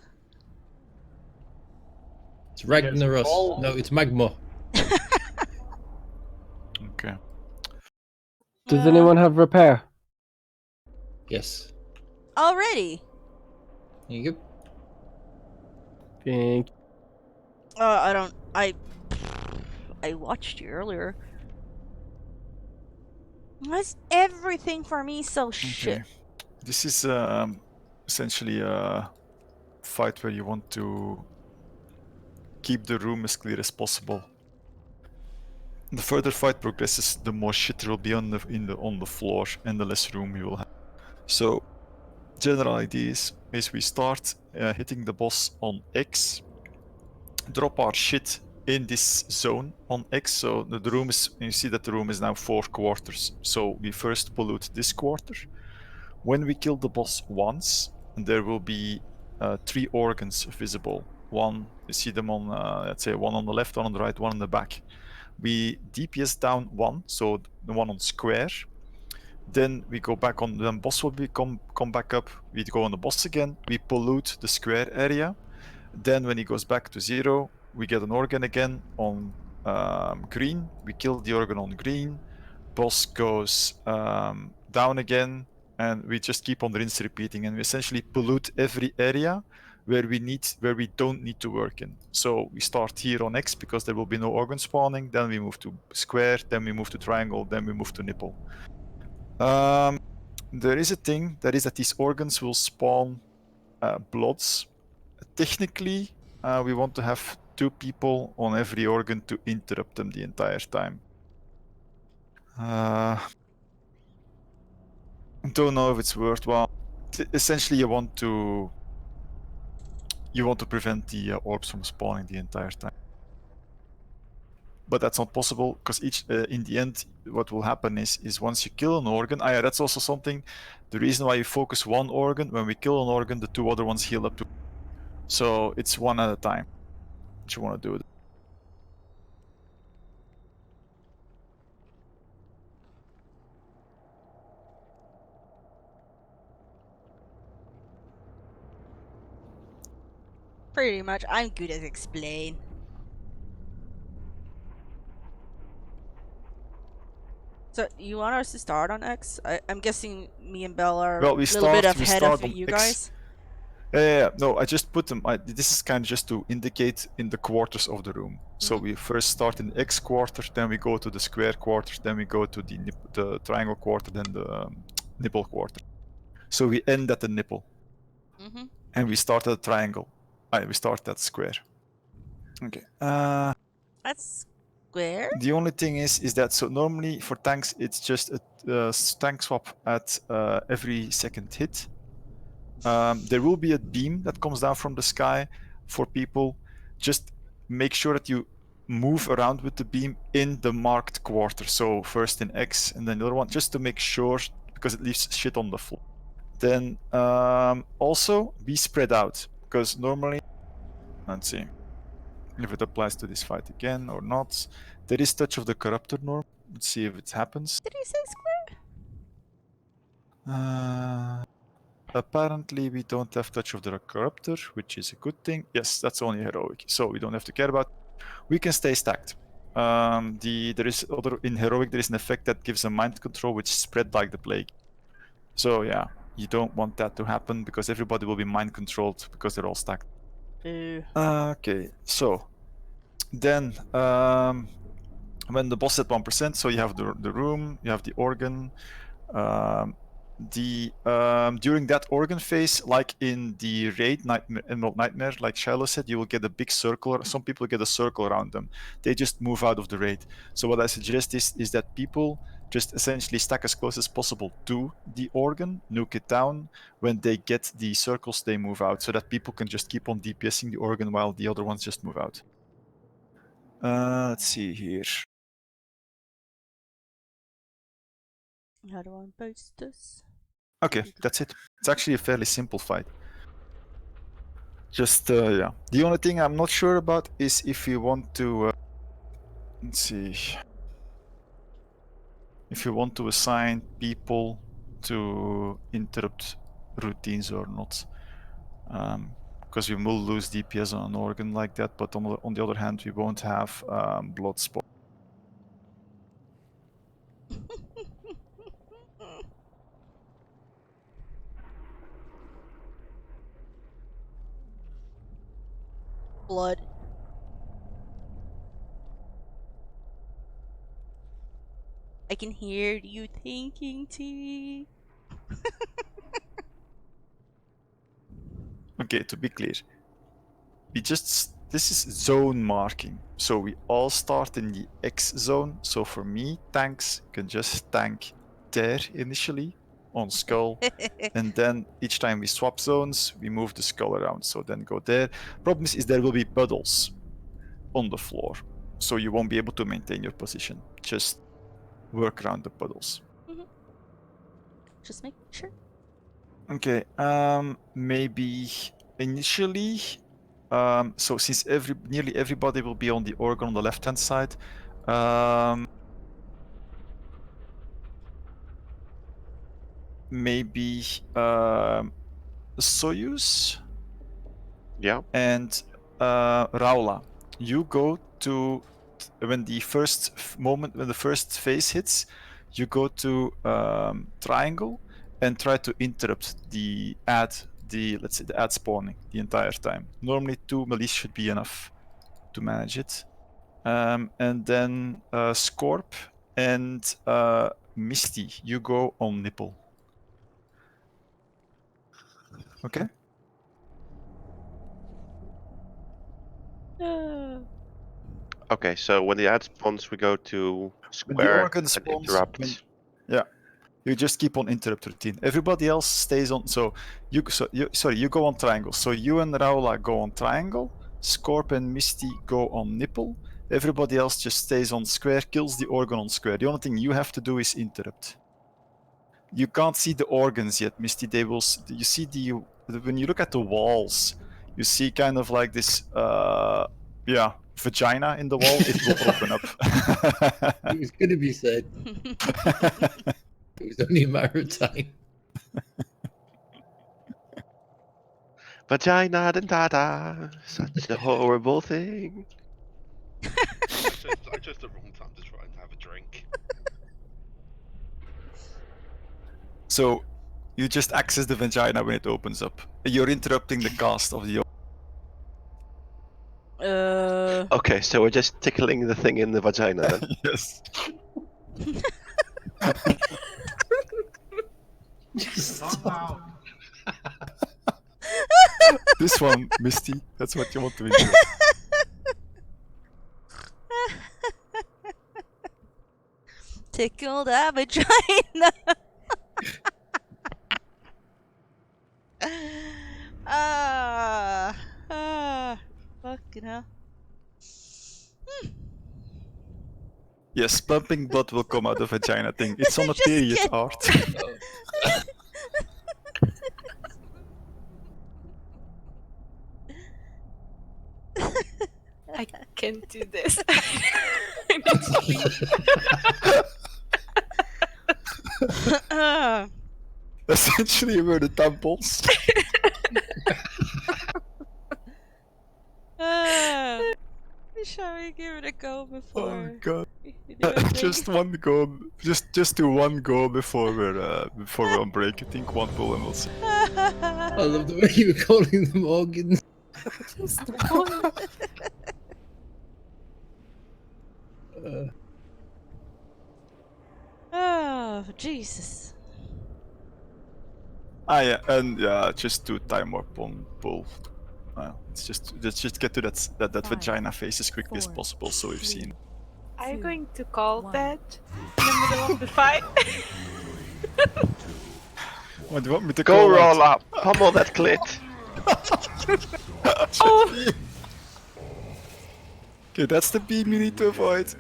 It's Ragnaros. No, it's Magma. Okay. Does anyone have repair? Yes. Already? There you go. Thank you. I don't. I watched you earlier. Why's everything for me so shit? Okay. This is essentially a fight where you want to keep the room as clear as possible. The further fight progresses, the more shit there will be on the floor, and the less room you will have. So, general idea is we start hitting the boss on X, drop our shit in this zone on X. So the room is, you see that the room is now 4 quarters. So we first pollute this quarter. When we kill the boss once, there will be 3 organs visible. One, you see them on, let's say, one on the left, one on the right, one on the back. We DPS down 1, so the one on square. Then we go back on, then boss will come back up. We go on the boss again. We pollute the square area. Then when he goes back to 0, we get an organ again on green. We kill the organ on green. Boss goes down again, and we just keep on rinse repeating, and we essentially pollute every area where we don't need to work in. So we start here on X because there will be no organ spawning. Then we move to square. Then we move to triangle. Then we move to nipple. There is a thing that is that these organs will spawn bloods. Technically, we want to have 2 people on every organ to interrupt them the entire time. Don't know if it's worthwhile. Essentially, you want to prevent the orbs from spawning the entire time. But that's not possible because in the end, what will happen is once you kill an organ, that's also something. The reason why you focus one organ, when we kill an organ, the 2 other ones heal up too. So it's one at a time. What you want to do. Pretty much. I'm good at explain. So you want us to start on X? I'm guessing me and Bella are a little bit ahead of you guys. Yeah. No, I just put them. This is kind of just to indicate in the quarters of the room. So we first start in the X quarter, then we go to the square quarter, then we go to the triangle quarter, then the nipple quarter. So we end at the nipple, and we start at the triangle. We start at square. Okay. That's square. The only thing is that so normally for tanks it's just a tank swap at every second hit. There will be a beam that comes down from the sky for people. Just make sure that you move around with the beam in the marked quarter. So first in X and then the other one, just to make sure, because it leaves shit on the floor. Then also be spread out, because normally, let's see if it applies to this fight again or not. There is Touch of the Corruptor norm. Let's see if it happens. Did he say square? Apparently we don't have Touch of the Corruptor, which is a good thing. Yes, that's only heroic, so we don't have to care about it. We can stay stacked. There is in heroic there is an effect that gives a mind control which spread like the plague. So yeah, you don't want that to happen because everybody will be mind controlled because they're all stacked. Okay, so then when the boss at 1%, so you have the room, you have the organ. During that organ phase, like in the raid Emerald Nightmare, like Shiloh said, you will get a big circle. Some people get a circle around them. They just move out of the raid. So what I suggest is that people just essentially stack as close as possible to the organ, nuke it down. When they get the circles, they move out, so that people can just keep on DPSing the organ while the other ones just move out. Let's see here. How do I post this? Okay, that's it. It's actually a fairly simple fight. Just, yeah. The only thing I'm not sure about is if you want to... let's see. If you want to assign people to interrupt routines or not. Because we will lose DPS on an organ like that, but on the other hand, we won't have blood spot. blood. I can hear you thinking, T. Okay, to be clear, this is zone marking. So we all start in the X zone. So for me, tanks can just tank there initially on skull, and then each time we swap zones, we move the skull around. So then go there. Problem is there will be puddles on the floor, so you won't be able to maintain your position. Just work around the puddles. Just make sure. Okay, maybe initially, so since nearly everybody will be on the organ on the left-hand side, maybe Soyuz. Yeah. And Raula, you go to when the first when the first phase hits, you go to triangle and try to interrupt the let's say the ad spawning the entire time. Normally 2 melee should be enough to manage it. And then Scorp and Misty, you go on nipple. Okay. Okay, so when the ad spawns, we go to When the square organ and spawns, interrupt. yeah, you just keep on interrupt routine. Everybody else stays on. So you go on triangle. So you and Raula go on triangle. Scorp and Misty go on nipple. Everybody else just stays on square, kills the organ on square. The only thing you have to do is interrupt. You can't see the organs yet, Misty. They will. You see when you look at the walls, you see kind of like this. Yeah. Vagina in the wall, it will open up. It was going to be said. It was only a matter of time. Vagina dentata, such a horrible thing. I chose the wrong time to try and have a drink. So you just access the vagina when it opens up. You're interrupting the cast of the. Okay, so we're just tickling the thing in the vagina then? Yes. This one, Misty, that's what you want to enjoy. Tickle that vagina. Fucking hell. Yes, pumping blood will come out of vagina thing. It's on a period art. I can't do this. Essentially, we're the tampons. Shall we give it a go before? Oh god! we do anything? Just one go. Just do one go before we're on break. I think one pull and we'll see. I love the way you were calling them organs. Just one. Oh Jesus! Yeah, and yeah, just do time warp on pull. Let's just get to that vagina phase as quickly as possible, so we've seen. Are you going to call that in the middle of the fight? What do you want me to Go call roll out? up, pummel that clit. Oh. Okay, that's the beam you need to avoid.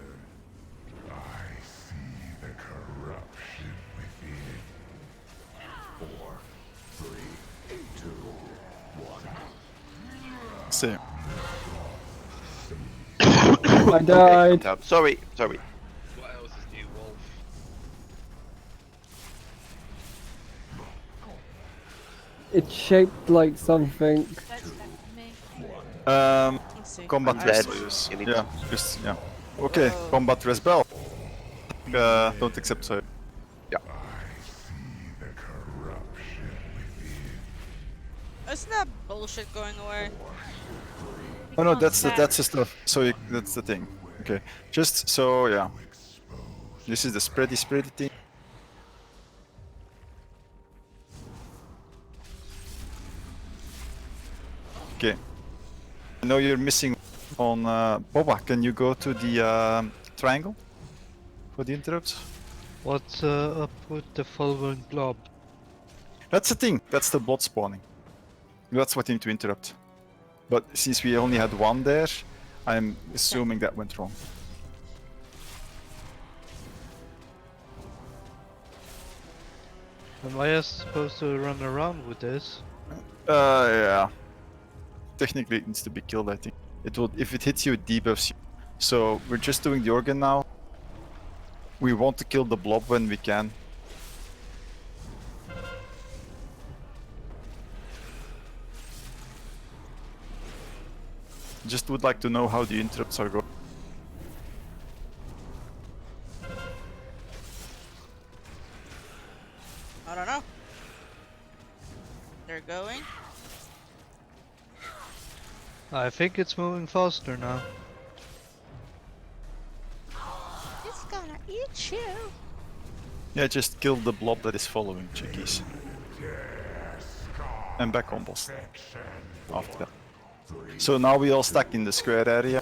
See. I died. Okay, sorry. What else is new, Wolf? It's shaped like something. Combat I'm rest. dead. You need Yeah, just yeah. Okay, combat rest bell. Don't accept so. Yeah. Isn't that bullshit going away? Oh no, can't that's stack. the stuff. So that's the thing. Okay, just so yeah. This is the spready thing. Okay. I know you're missing on Boba. Can you go to the triangle for the interrupts? What's up with the following blob? That's the thing. That's the blood spawning. That's what you need to interrupt. But since we only had one there, I'm assuming that went wrong. Am I supposed to run around with this? Yeah. Technically, it needs to be killed. I think it will. If it hits you, it debuffs you. So we're just doing the organ now. We want to kill the blob when we can. Just would like to know how the interrupts are going. I don't know. They're going. I think it's moving faster now. It's gonna eat you. Yeah, just kill the blob that is following chickies. And back on boss. After that. So now we all stack in the square area.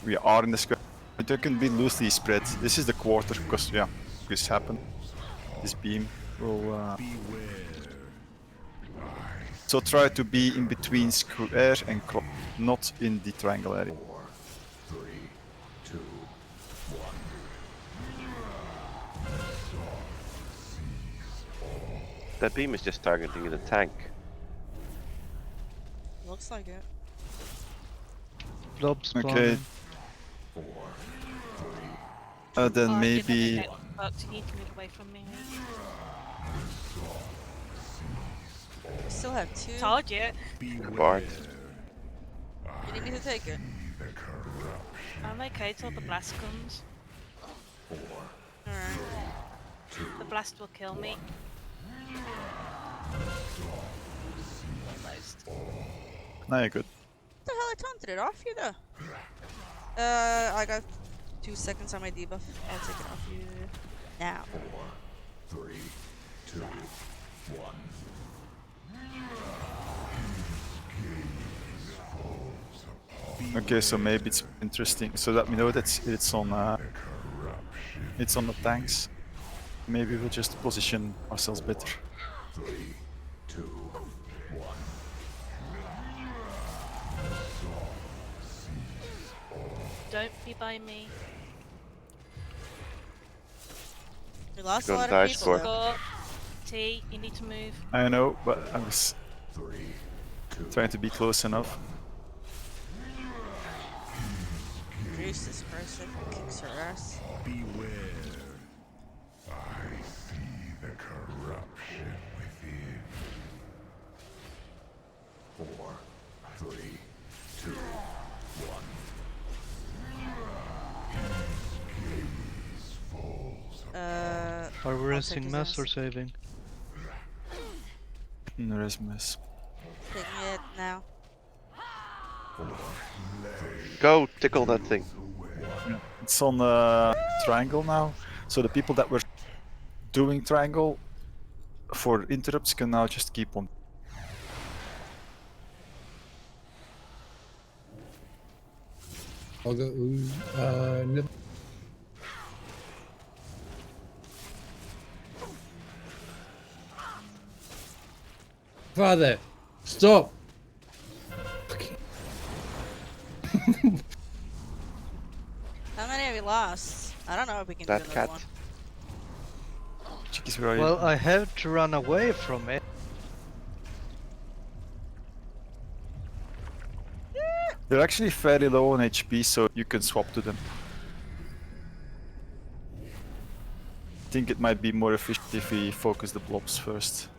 We are in the square. But they can be loosely spread. This is the quarter because yeah, this happened. This beam will. So try to be in between square and clock, not in the triangle area. 4, 3, 2, 1. That beam is just targeting the tank. Looks like it. Blob spawning. Okay. 4, 3, Then Oh, maybe. You need to move away from me. We still have two. Told you. Bart. You need me to take it? I'm okay till the blast comes. Alright. The blast will kill me. Almost. Now you're good. What the hell? I taunted it off you though. I got 2 seconds on my debuff. I'll take it off you now. 4, 3, 2, 1. Okay, so maybe it's interesting. So that we know that it's on the tanks. Maybe we'll just position ourselves better. 3, 2, 1. Don't be by me. We lost a Gonna lot die of people. score. though. Go. T, you need to move. I know, but I was 3, 2, trying to be close enough. Reduce this person kicks her ass. beware. I see the corruption within. 4, 3, 2, 1. Gaze falls Are we I'll resting take his mass ass. or saving? Resmus. Taking it now. Go tickle that thing. It's on triangle now. So the people that were doing triangle for interrupts can now just keep on. I'll go. Nib- Father, stop! How many have we lost? I don't know if we can That do another cat. one. Chickies, where are you? Well, I have to run away from it. They're actually fairly low on HP, so you can swap to them. I think it might be more efficient if we focus the blobs first.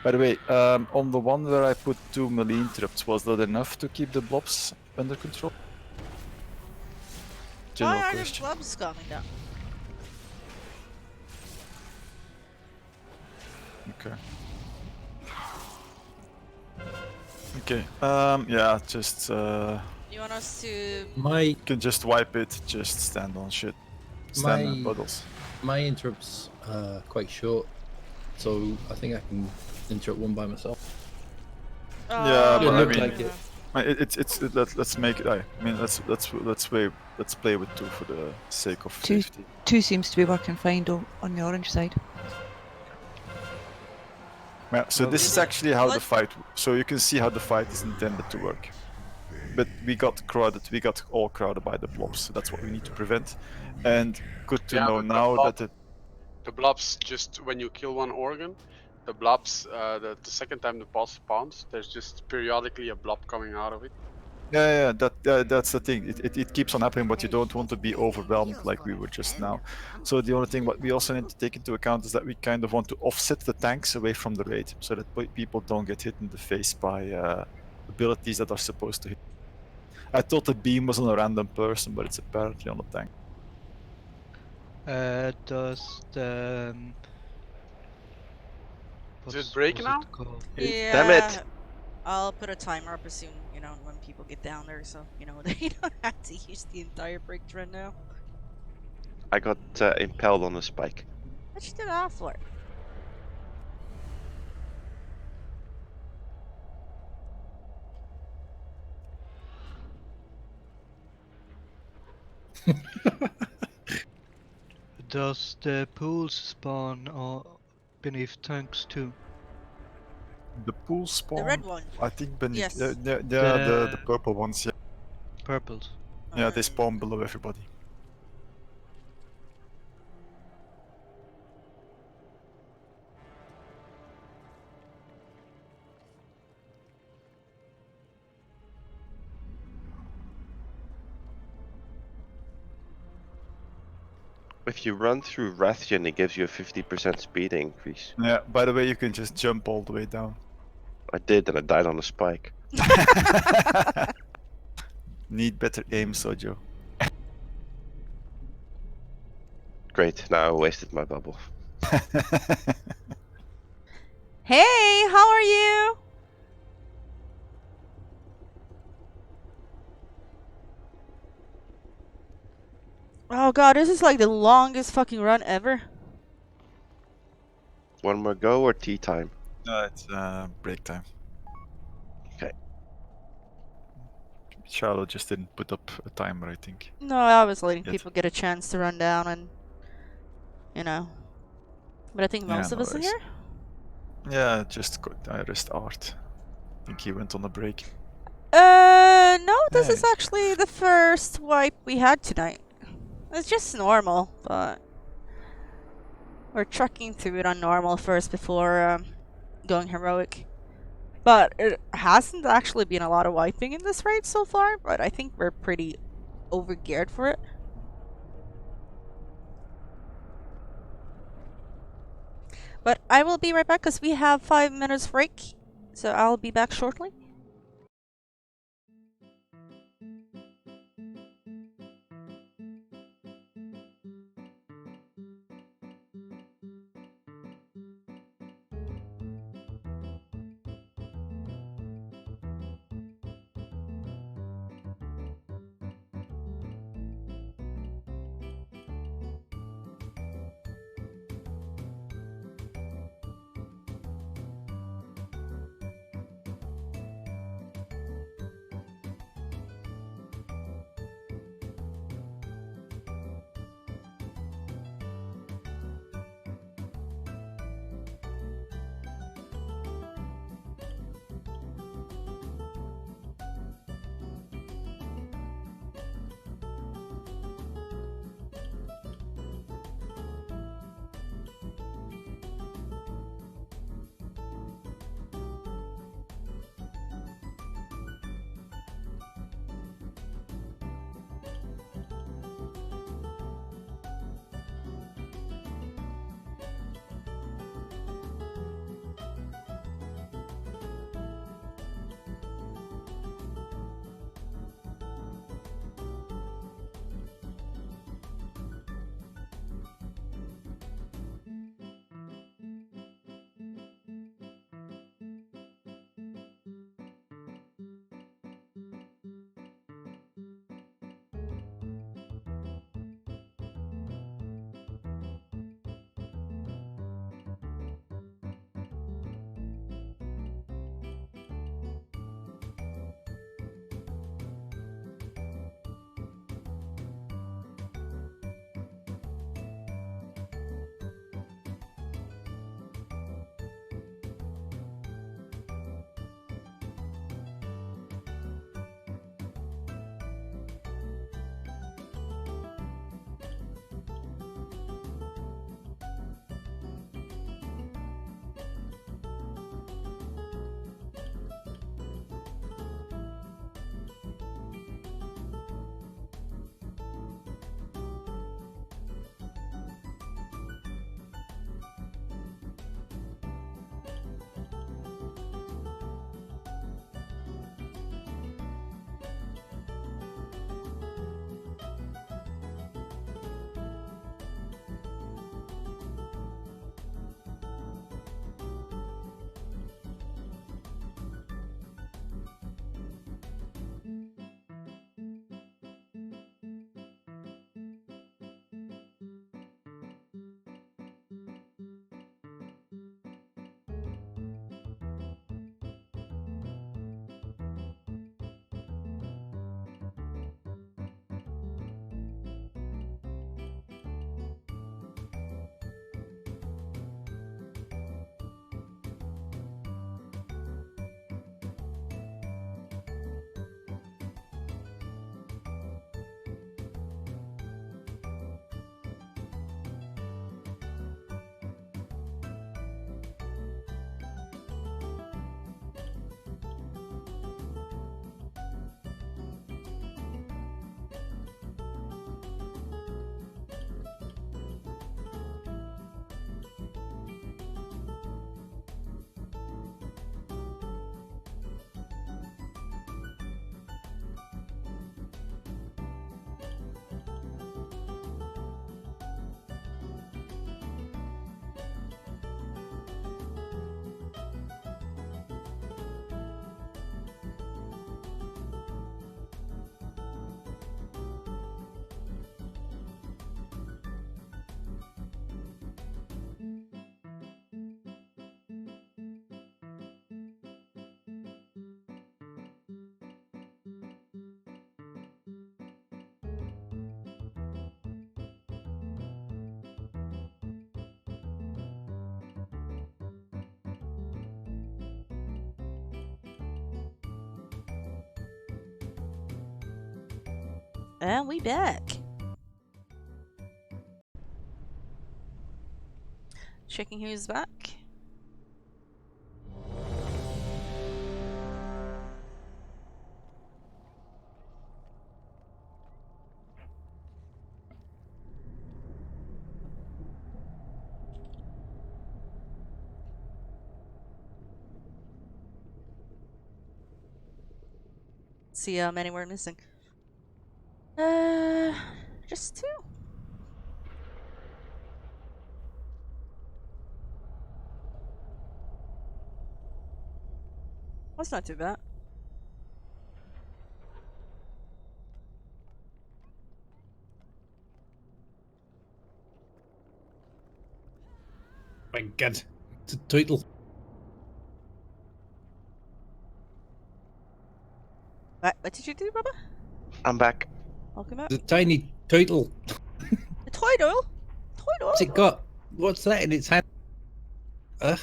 By the way, on the one where I put 2 melee interrupts, was that enough to keep the blobs under control? General Why are the question. blobs coming down? Okay. Okay. Yeah. Just. You want us to? My Can just wipe it. Just stand on shit. Stand on my puddles. my interrupt's quite short, so I think I can interrupt one by myself. Yeah, It but I looked mean, like it. let's make it. I mean, let's play with 2 for the sake of Two, safety. 2 seems to be working fine though, on the orange side. Yeah, so this is actually how the fight. So you can see how the fight is intended to work. But we got crowded. We got all crowded by the blobs. So that's what we need to prevent. And good to know but the now that the blobs, just when you kill one organ, the blobs, the second time the boss spawns, there's just periodically a blob coming out of it. Yeah, that's the thing. It keeps on happening, but you don't want to be overwhelmed like we were just now. So the only thing what we also need to take into account is that we kind of want to offset the tanks away from the raid, so that people don't get hit in the face by abilities that are supposed to hit. I thought the beam was on a random person, but it's apparently on a tank. Does the Does it break what's now? it called? Yeah. Damn it! I'll put a timer up as soon, you know, when people get down there, so you know they don't have to use the entire break run now. I got impaled on a spike. What you do that for? Does the pools spawn beneath tanks too? The pool spawn. The red one. I think beneath. Yes. The purple ones. Yeah. Purples. Yeah, they spawn below everybody. If you run through Rathian, it gives you a 50% speed increase. Yeah. By the way, you can just jump all the way down. I did, and I died on a spike. Need better aim, Sojo. Great, now I wasted my bubble. Hey, how are you? Oh god, this is like the longest fucking run ever. One more go or tea time? No, it's break time. Okay. Charlotte just didn't put up a timer, I think. No, I was letting Yet. people get a chance to run down and, you know. But I think Yeah, most of no us are worries. here. Yeah, just rest Art. I think he went on a break. No, this Yeah, is actually the first wipe we had tonight. It's just normal, but we're trucking through it on normal first before going heroic. But it hasn't actually been a lot of wiping in this raid so far, but I think we're pretty overgeared for it. But I will be right back because we have 5 minutes break, so I'll be back shortly. And we back. Checking who's back. See how many we're missing. Just 2. That's not too bad. My God, it's a turtle. What did you do, Bubba? I'm back. Welcome back. The tiny turtle. A turtle? Turtle? What's it got? What's that in its hand? A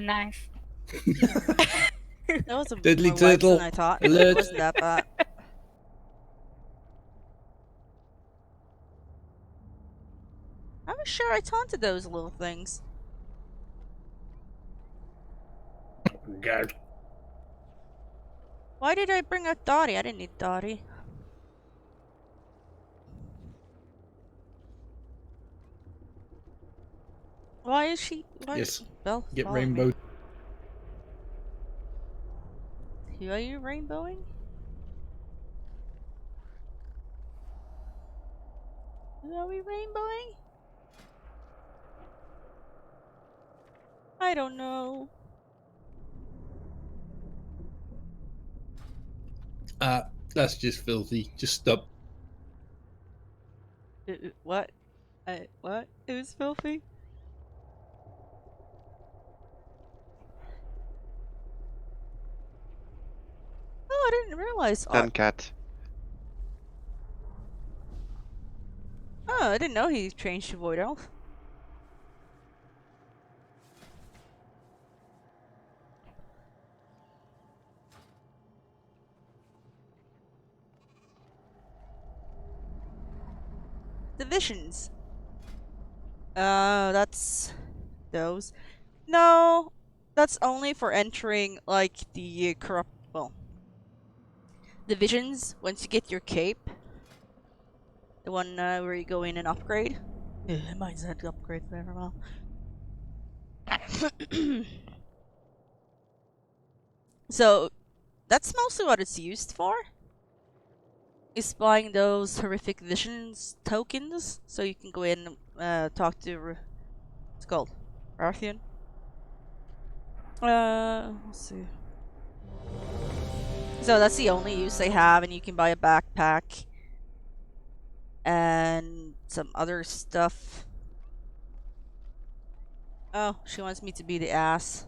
knife. That was a Deadly more wipes turtle. than I thought. Alert. It wasn't that bad. I was sure I taunted those little things. God. Why did I bring out Dottie? I didn't need Dottie. Why is she? Why Yes. Belle, Get follow me. rainbow. Who are you rainbowing? Who are we rainbowing? I don't know. That's just filthy. Just stop. What? What? It was filthy? Oh, I didn't realize. Oh, Cat. I didn't know he changed to Void Elf. Divisions. That's those. No, that's only for entering like the corrupt. Well, divisions. Once you get your cape, the one where you go in and upgrade. Mine's had to upgrade forever. Well. So, that's mostly what it's used for. Is buying those horrific visions tokens, so you can go in and talk to what's it called, Rathian. Let's see. So that's the only use they have, and you can buy a backpack and some other stuff. Oh, she wants me to be the ass.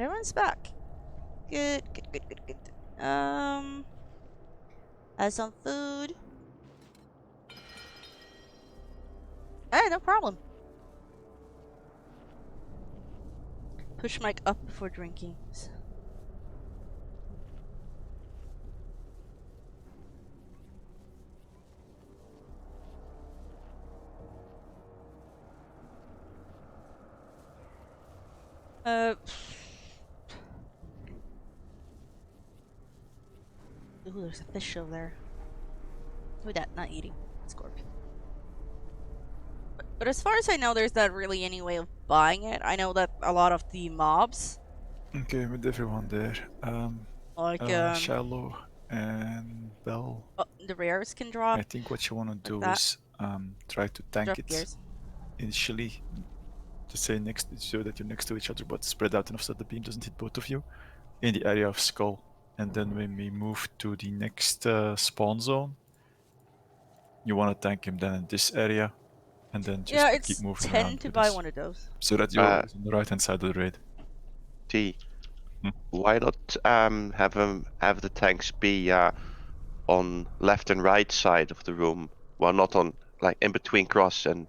Everyone's back. Good. Have some food. Hey, no problem. Push mic up before drinking. Ooh, there's a fish over there. Who that? Not eating. Scorpion. But as far as I know, there's not really any way of buying it. I know that a lot of the mobs, Okay, with everyone there. like Shallow and Bell. the rares, can drop. I think what you want to do that. is try to tank Drop it gears. initially. To say next, so that you're next to each other, but spread out enough so that the beam doesn't hit both of you in the area of Skull. And then when we move to the next spawn zone, you want to tank him then in this area, and then just Yeah, keep it's moving 10 around to with buy us, one of those. so that you're always on the right hand side of the raid. Why not have the tanks be on left and right side of the room, well, not on like in between cross and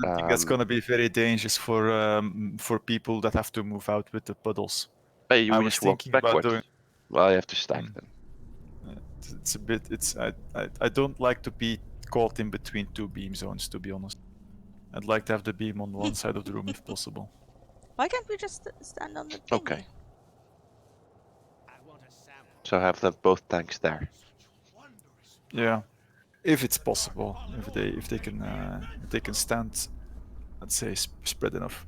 I think that's gonna be very dangerous for people that have to move out with the puddles. Hey, you I would was just walk thinking about backwards. doing. Well, you have to stack them. It's a bit. I don't like to be caught in between two beam zones, to be honest. I'd like to have the beam on one side of the room if possible. Why can't we just stand on the thingy? Okay. So have them both tanks there. Yeah, if it's possible, if they can stand, let's say spread enough.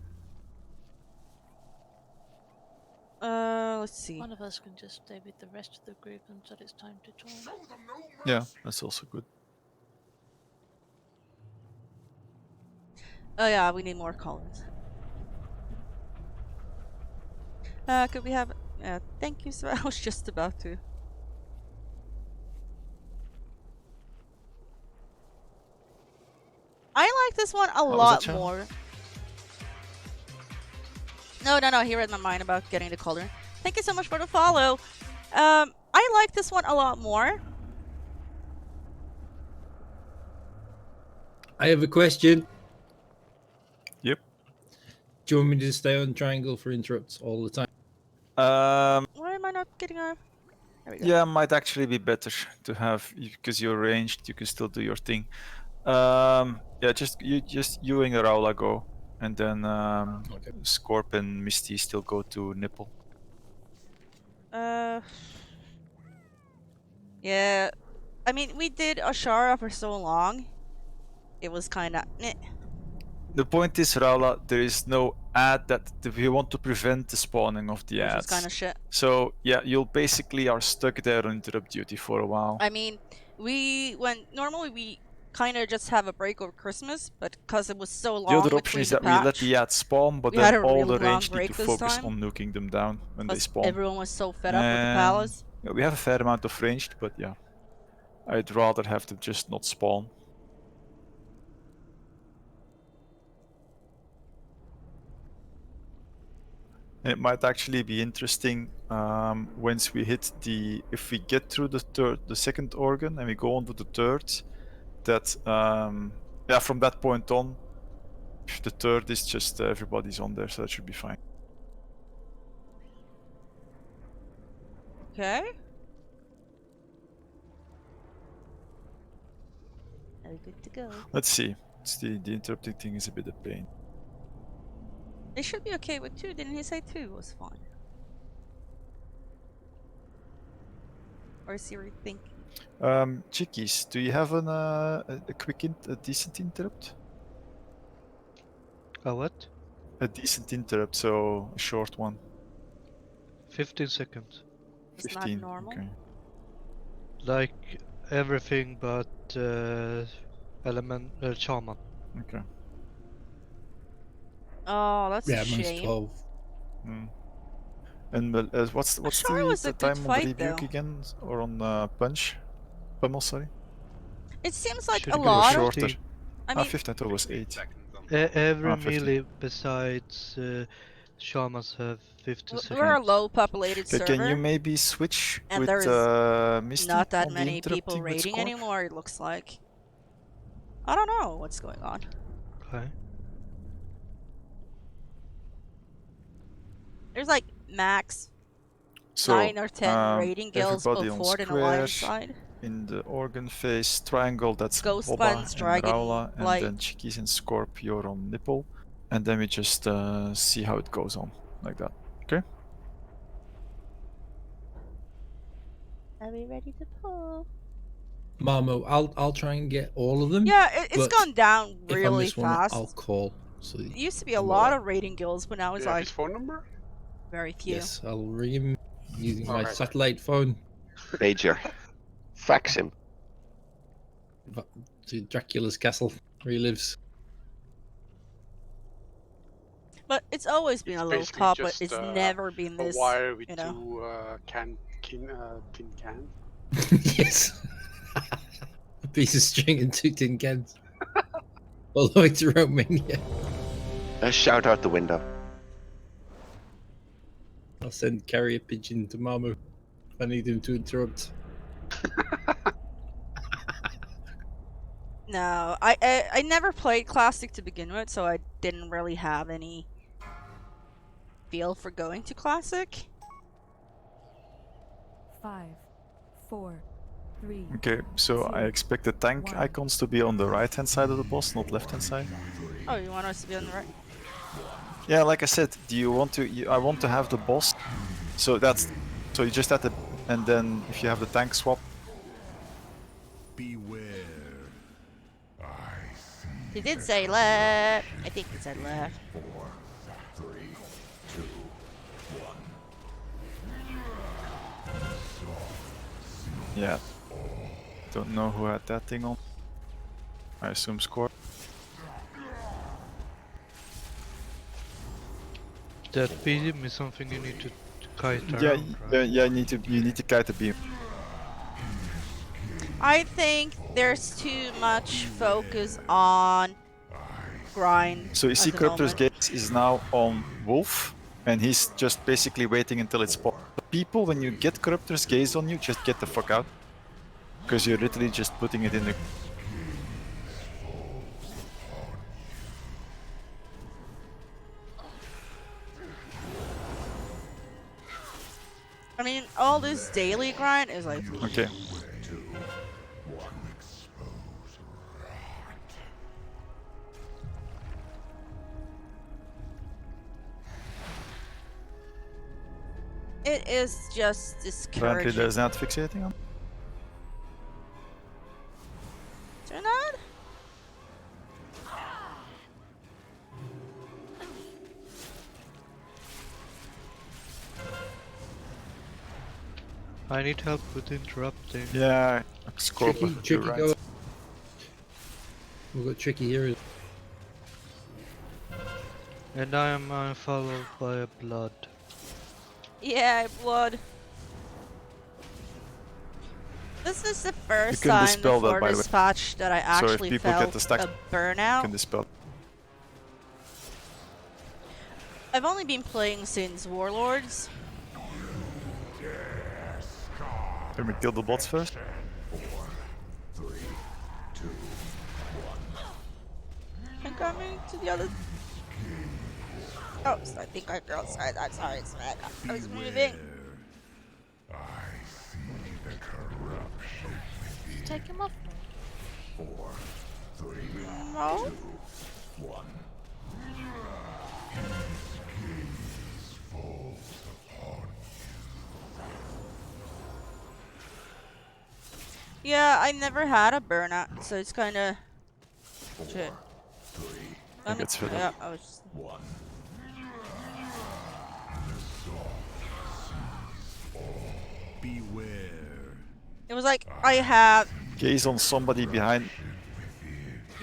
Let's see. One of us can just stay with the rest of the group until it's time to join. Yeah, that's also good. Oh yeah, we need more colors. Could we have? Thank you, sir. I was just about to. I like this one a was lot that, Sharon? more. No, he read my mind about getting the color. Thank you so much for the follow. I like this one a lot more. I have a question. Yep. Do you want me to stay on triangle for interrupts all the time? Why am I not getting a? There we go. Yeah, might actually be better to have because you're ranged. You can still do your thing. Yeah, just you and Raula go, and then Scorp and Misty still go to Nipple. Yeah. I mean, we did Ashara for so long. It was kind of. The point is, Raula, there is no ad that we want to prevent the spawning of the Which is ads. kind of shit. So yeah, you'll basically are stuck there on interrupt duty for a while. I mean, normally we kind of just have a break over Christmas, but because it was so long The other option between is the that we let patch, the ads spawn, but we had then a all really the long range need break to this focus time, on nuking them down when they 'cause spawn. everyone was so fed up with the palace. Yeah, we have a fair amount of ranged, but yeah, I'd rather have them just not spawn. It might actually be interesting once we hit if we get through the second organ and we go on to the third, that yeah, from that point on, the third is just everybody's on there, so that should be fine. Okay. Are good to go? Let's see. The interrupting thing is a bit of pain. They should be okay with 2. Didn't he say 2 was fine? Or is he rethinking? Chickies, do you have a decent interrupt? A what? A decent interrupt, so a short one. 15 seconds. It's 15. not normal. Okay. Like everything but shaman. Okay. Oh, that's Yeah, a mine's shame. 12. Hmm. And what's Ashara was the a good time on fight, the rebuke though. again, or on Punch? Pummel, sorry. It seems like Should a go lot. Shorter. I mean, 15. I thought it was 8. Every 15. melee besides shamans have 15 seconds. we're a low-populated Okay, server, can you maybe switch and with there's Misty not that on the many people interrupting with raiding Scorp? anymore. It looks like. I don't know what's going on. Okay. There's like max So, 9 or 10 raiding guilds everybody on before the square, alliance side. in the organ phase, triangle, that's Ghost Boba Buns, and Dragon Raula, and Blight. then Chickies and Scorp, you're on Nipple. And then we just see how it goes on, like that. Okay? Are we ready to pull? Marmo, I'll try and get all of them. Yeah, it's but gone down if I really miss one, fast. I'll call. So It used to be a I'm lot aware. of raiding guilds, but now it's Do you have like his phone number? very few. Yes, I'll ring him using my Alright. satellite phone Pager. Fax him. to Dracula's castle where he lives. But it's always been a low Basically pop, but just, it's never been a this. wire with you know. 2 tin cans. Yes. A piece of string and 2 tin cans. All the way to Romania. Shout out the window. I'll send carrier pigeon to Marmo if I need him to interrupt. No, I never played Classic to begin with, so I didn't really have any feel for going to Classic. 5, 4, 3. Okay, so I expect the tank icons to be on the right hand side of the boss, not left hand side. Oh, you want us to be on the right? Yeah, like I said, do you want to? I want to have the boss. So you just have to, and then if you have the tank swap. Beware. He did say left. I think he said left. 4, 3, 2, 1. Yeah. Don't know who had that thing on. I assume score. That beam is something you need to kite Yeah, around, right? yeah. You need to kite the beam. I think there's too much focus on grind. So you see, at the Corruptor's moment. Gaze is now on Wolf, and he's just basically waiting until it's spawned. People, when you get Corruptor's Gaze on you, just get the fuck out, because you're literally just putting it in the. I mean, all this daily grind is like. Okay. It is just Apparently discouraging. there's not fixating on. Turn on? I need help with interrupting. Yeah, score Tricky right. go. We've got tricky here. And I am followed by a blood. Yeah, blood. This is the first can time dispel that, before by the this way. patch that I So actually if people felt get the stacks, a burnout. can dispel. I've only been playing since Warlords. Let me kill the bots first. 4, 3, 2, I'm coming to the other. Oh, so I think I got outside. I'm sorry, it's bad. I was moving. I see the corruption within. Take him off. 4, 3, No. 2, 1. His gaze falls upon Yeah, I never had a burnout, so it's kind of. 4, Shit. 3, Let me- It's fitted. yeah, I was. Just... 1. Beware. It was like I had Gaze on somebody behind.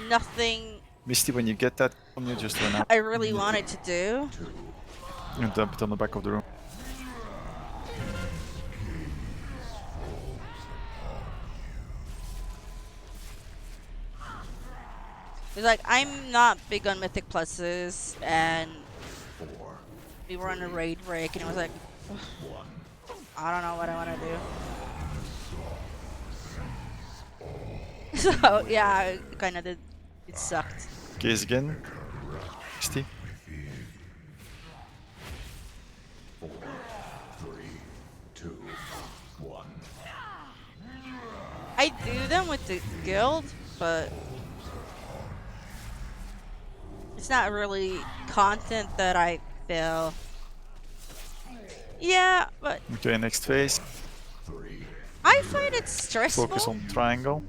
nothing Misty, when you get that, you just run out I really wanted to do. and dump it on the back of the room. It's like I'm not big on Mythic Pluses, and we were on a raid break, and it was like, I don't know what I want to do. So yeah, it kind of did. It sucked. Gaze again. Misty. 4, 3, 2, 1. I do them with the guild, but it's not really content that I feel. Yeah, but Okay, next phase. I find it stressful. Focus on triangle.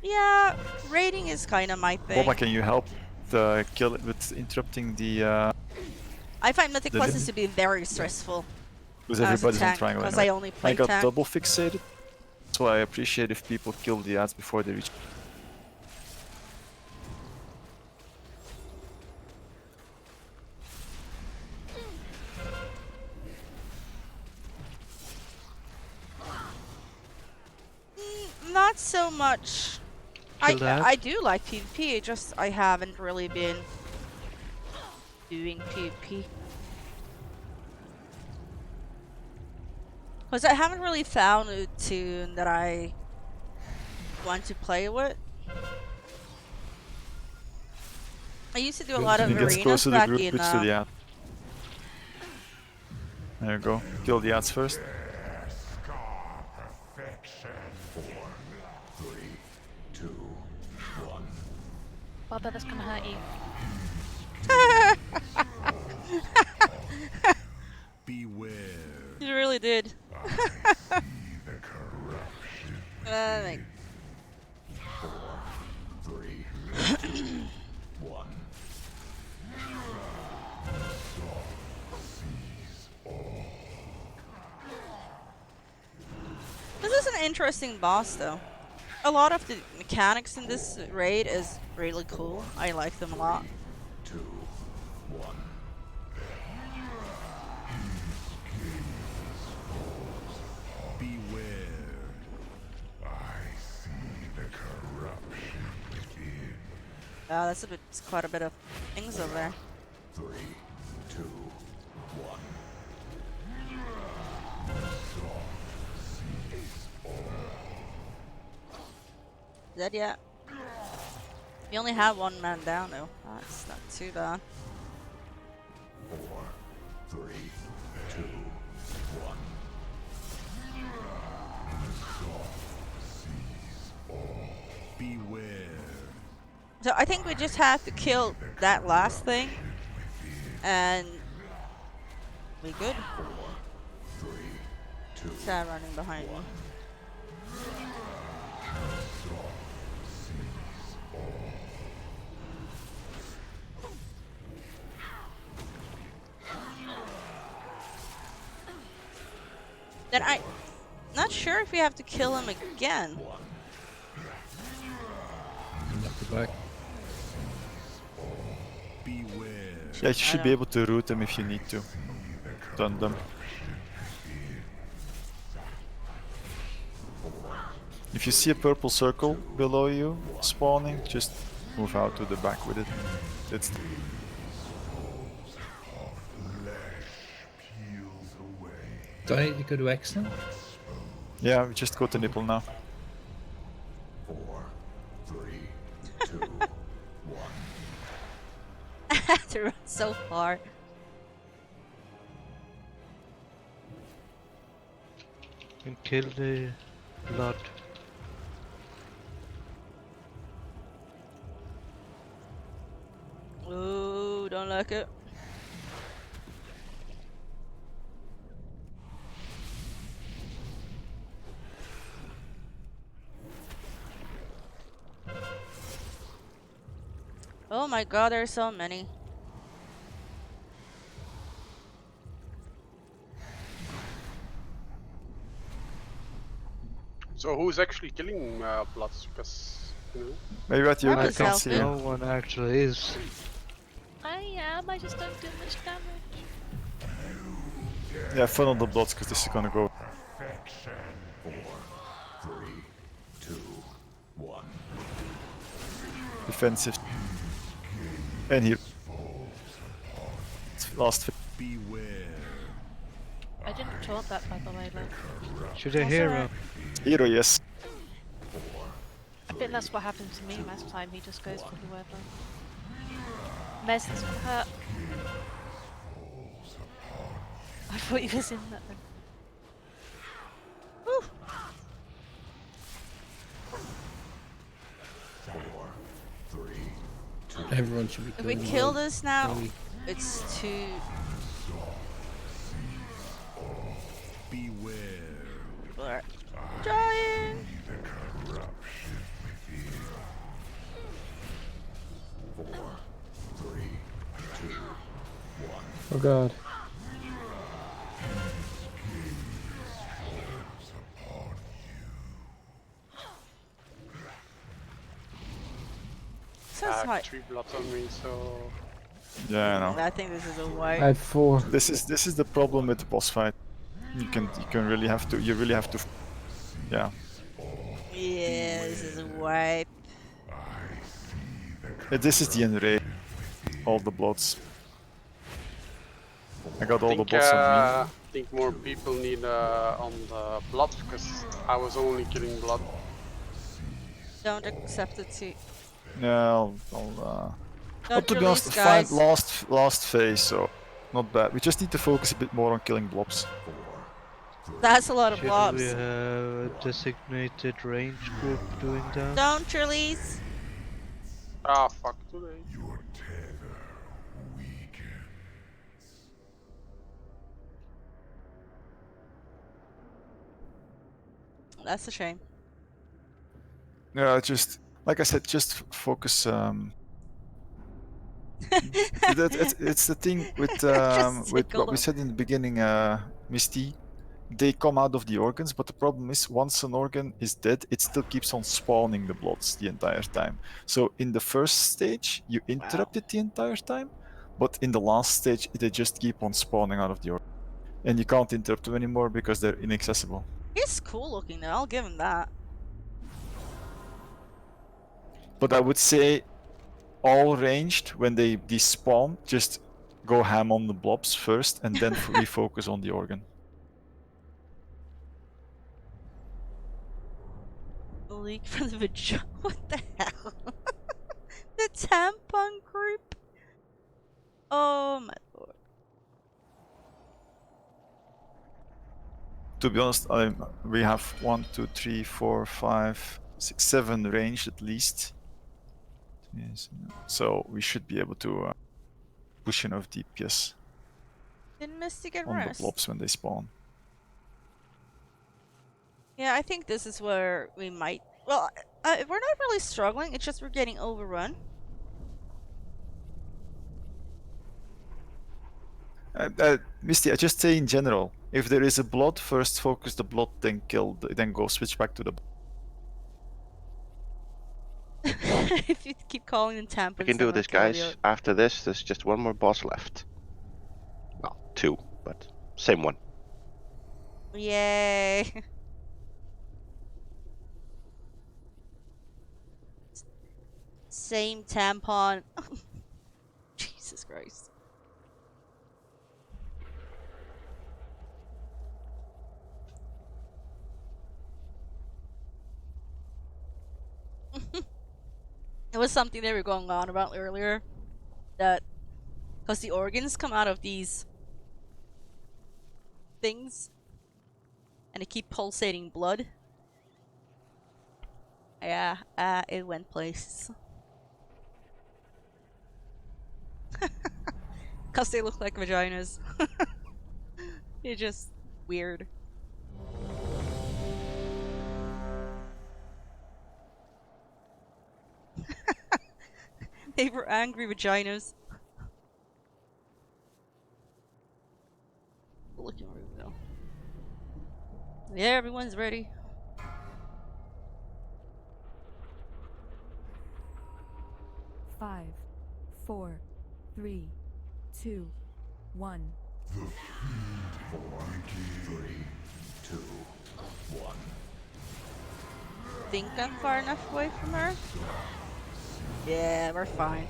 Yeah, raiding is kind of my thing. Boba, can you help kill it with interrupting the? I find Mythic the Pluses limit? to be very stressful. Because as a everybody's on tank, triangle. 'cause anyway. I only play I got tank. double fixated, so I appreciate if people kill the ads before they reach. Not so much. Kill that? I do like PvP, just I haven't really been doing PvP. Because I haven't really found a tune that I want to play with. I used to do a lot of He gets close arenas to the back group, in. puts to the ad. There you go. Kill the ads first. Bobber, that's gonna hurt you. Beware. You really did. Like, 4, 3, 2, 1. this is an interesting boss, though. A lot of the mechanics in this raid is really cool. I like them a lot. 2, 1. Beware. I see the corruption within. Yeah, that's it's quite a bit of things over there. 3, 2, 1. Dead yet? You only have one man down, though. That's not too bad. 4, 3, 2, 1. Beware. So I think we just have to kill that last thing, and we good. 3, 2. Start running behind me. Then I'm not sure if we have to kill him again. Knock it back. Yeah, you should be able to root them if you need to. Done them. If you see a purple circle below you spawning, just move out to the back with it. It's Do I need to go to X now? yeah, we just go to nipple now. 4, 3, 2, 1. I have to run so far. And kill the blood. Ooh, don't like it. Oh my god, there's so many. So who's actually killing Bloods? Because, you know... Maybe at you, I Purple's can't see No him. one actually is. I am, I just don't do much damage. Yeah, funnel the bloods because this is gonna go. 4, 3, 2, 1. Defensive. And here. Last. Beware. I didn't taunt that, by the way, though. Should I hero? Hero, yes. I think that's what happened to me last time. He just goes for whoever. Mez is hurt. I thought he was in that then. Woo. 4, 3, 2. Everyone should be If we going kill low. this now, Really. it's too... Beware. Alright. Trying! The corruption within. 4, 3, 2, 1. Oh god. So I have smart. 3 Bloods on me, so... Yeah, I know. I think this is a I white. had 4. This is the problem with the boss fight. You can really have to yeah. Yeah, this is a wipe. This is the end raid. All the bloods. I got all the boss on I think more people need on the Blood, because I was only killing Blood. Don't accept it too. me. Yeah, But to be honest, fine, last phase, so not bad. We just need to focus a bit more on killing blobs. That's a lot of Should blobs. we have a designated range group doing that? Don't, Charlize. Ah, fuck today. Your tether weakens. That's a shame. Yeah, just like I said, just focus. It's the thing with what we said in the beginning, Misty. They come out of the organs, but the problem is once an organ is dead, it still keeps on spawning the bloods the entire time. So in the first stage, you interrupt it the entire time, but in the last stage, they just keep on spawning out of the organ, and you can't interrupt them anymore because they're inaccessible. He's cool looking though. I'll give him that. But I would say, all ranged when they despawn, just go ham on the blobs first, and then refocus on the organ. Leak from the vagina. What the hell? The tampon group. Oh my lord. To be honest, we have 1, 2, 3, 4, 5, 6, 7 ranged at least. Yes. So we should be able to push enough DPS Didn't Misty get on rest? the blobs when they spawn. Yeah, I think this is where we might. Well, we're not really struggling. It's just we're getting overrun. Misty, I just say in general, if there is a blood, first focus the blood, then kill, then go switch back to the. If you keep calling them tampons. We can do this, guys. After this, there's just one more boss left. Well, 2, but same one. Yay. Same tampon. Jesus Christ. It was something they were going on about earlier, that because the organs come out of these things and they keep pulsating blood. Yeah, it went places. Because they look like vaginas. It's just weird. They were angry vaginas. Looking rude though. Yeah, everyone's ready. Five, 4, 3, 2, 1. The feed for 3, 2, 1. Think I'm far enough away from her? Yeah, we're fine.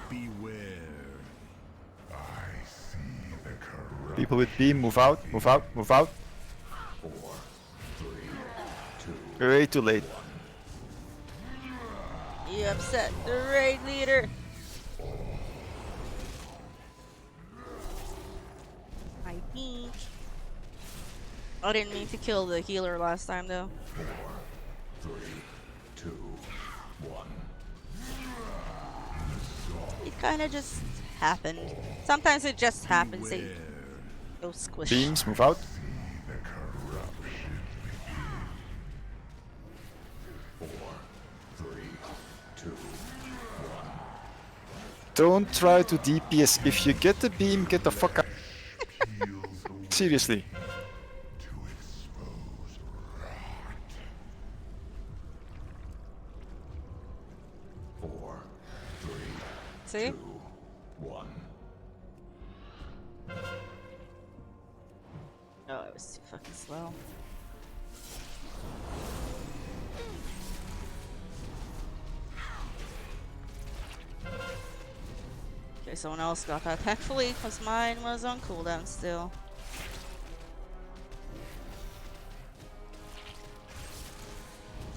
Beware. I see the corrupt. People with beam, move out, move out, move out. 4, 3, 2. You're way too late. You upset the raid leader. I think. I didn't mean to kill the healer last time though. 4, 3, 2, 1. It kinda just happened. Sometimes it just happens. They go squish. Beams, move out. The corruption begin. 4, 3, 2, 1. Don't try to DPS. If you get the beam, get the fuck out. Seriously. To expose rot. 4, 3, See? 2, 1. Oh, it was too fucking slow. Okay, someone else got that. Thankfully, because mine was on cooldown still.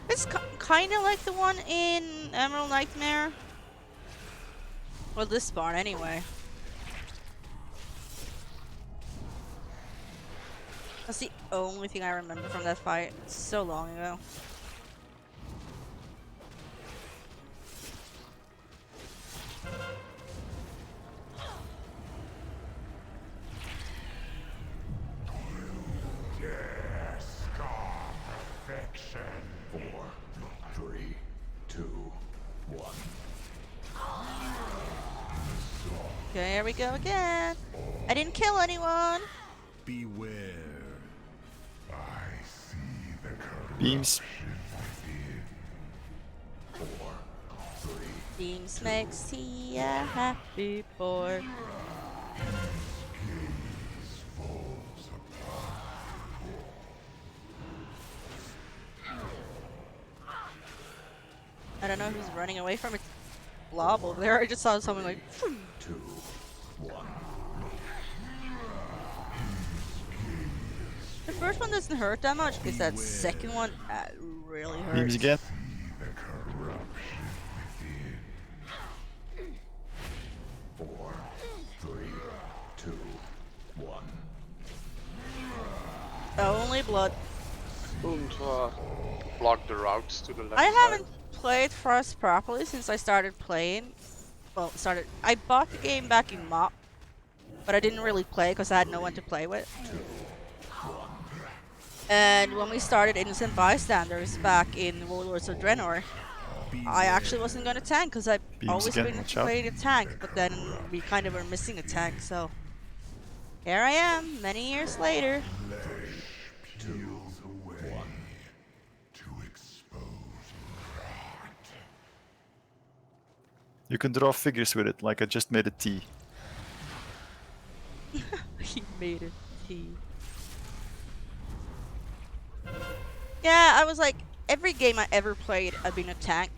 It's kind of like the one in Emerald Nightmare. Well, this spawn anyway. That's the only thing I remember from that fight. It's so long ago. Yes, perfection. 4, 3, 2, 1. Okay, here we go again. I didn't kill anyone. Beware. I see the corruption Beams. within. 4, 3. Beams makes tea a happy boy. Gaze falls upon. I don't know who's running away from a blob over there. I just saw someone like. 2, 1. The first one doesn't hurt that much. It's that second one that really hurts. Beams again. The corruption within. 4, 3, 2, 1. Only blood. And block the routes to the left I side. haven't played Frost properly since I started playing. Well, I bought the game back in March, but I didn't really play because I had no one to play with. And when we started Innocent Bystanders back in Warlords of Draenor, I actually wasn't going to tank because I've Beams always again, been watch out. playing a tank, but then we kind of were missing a tank, so here I am, many years later. Peels away to expose rot. You can draw figures with it, like I just made a T. He made a T. Yeah, I was like, every game I ever played, I've been a tank.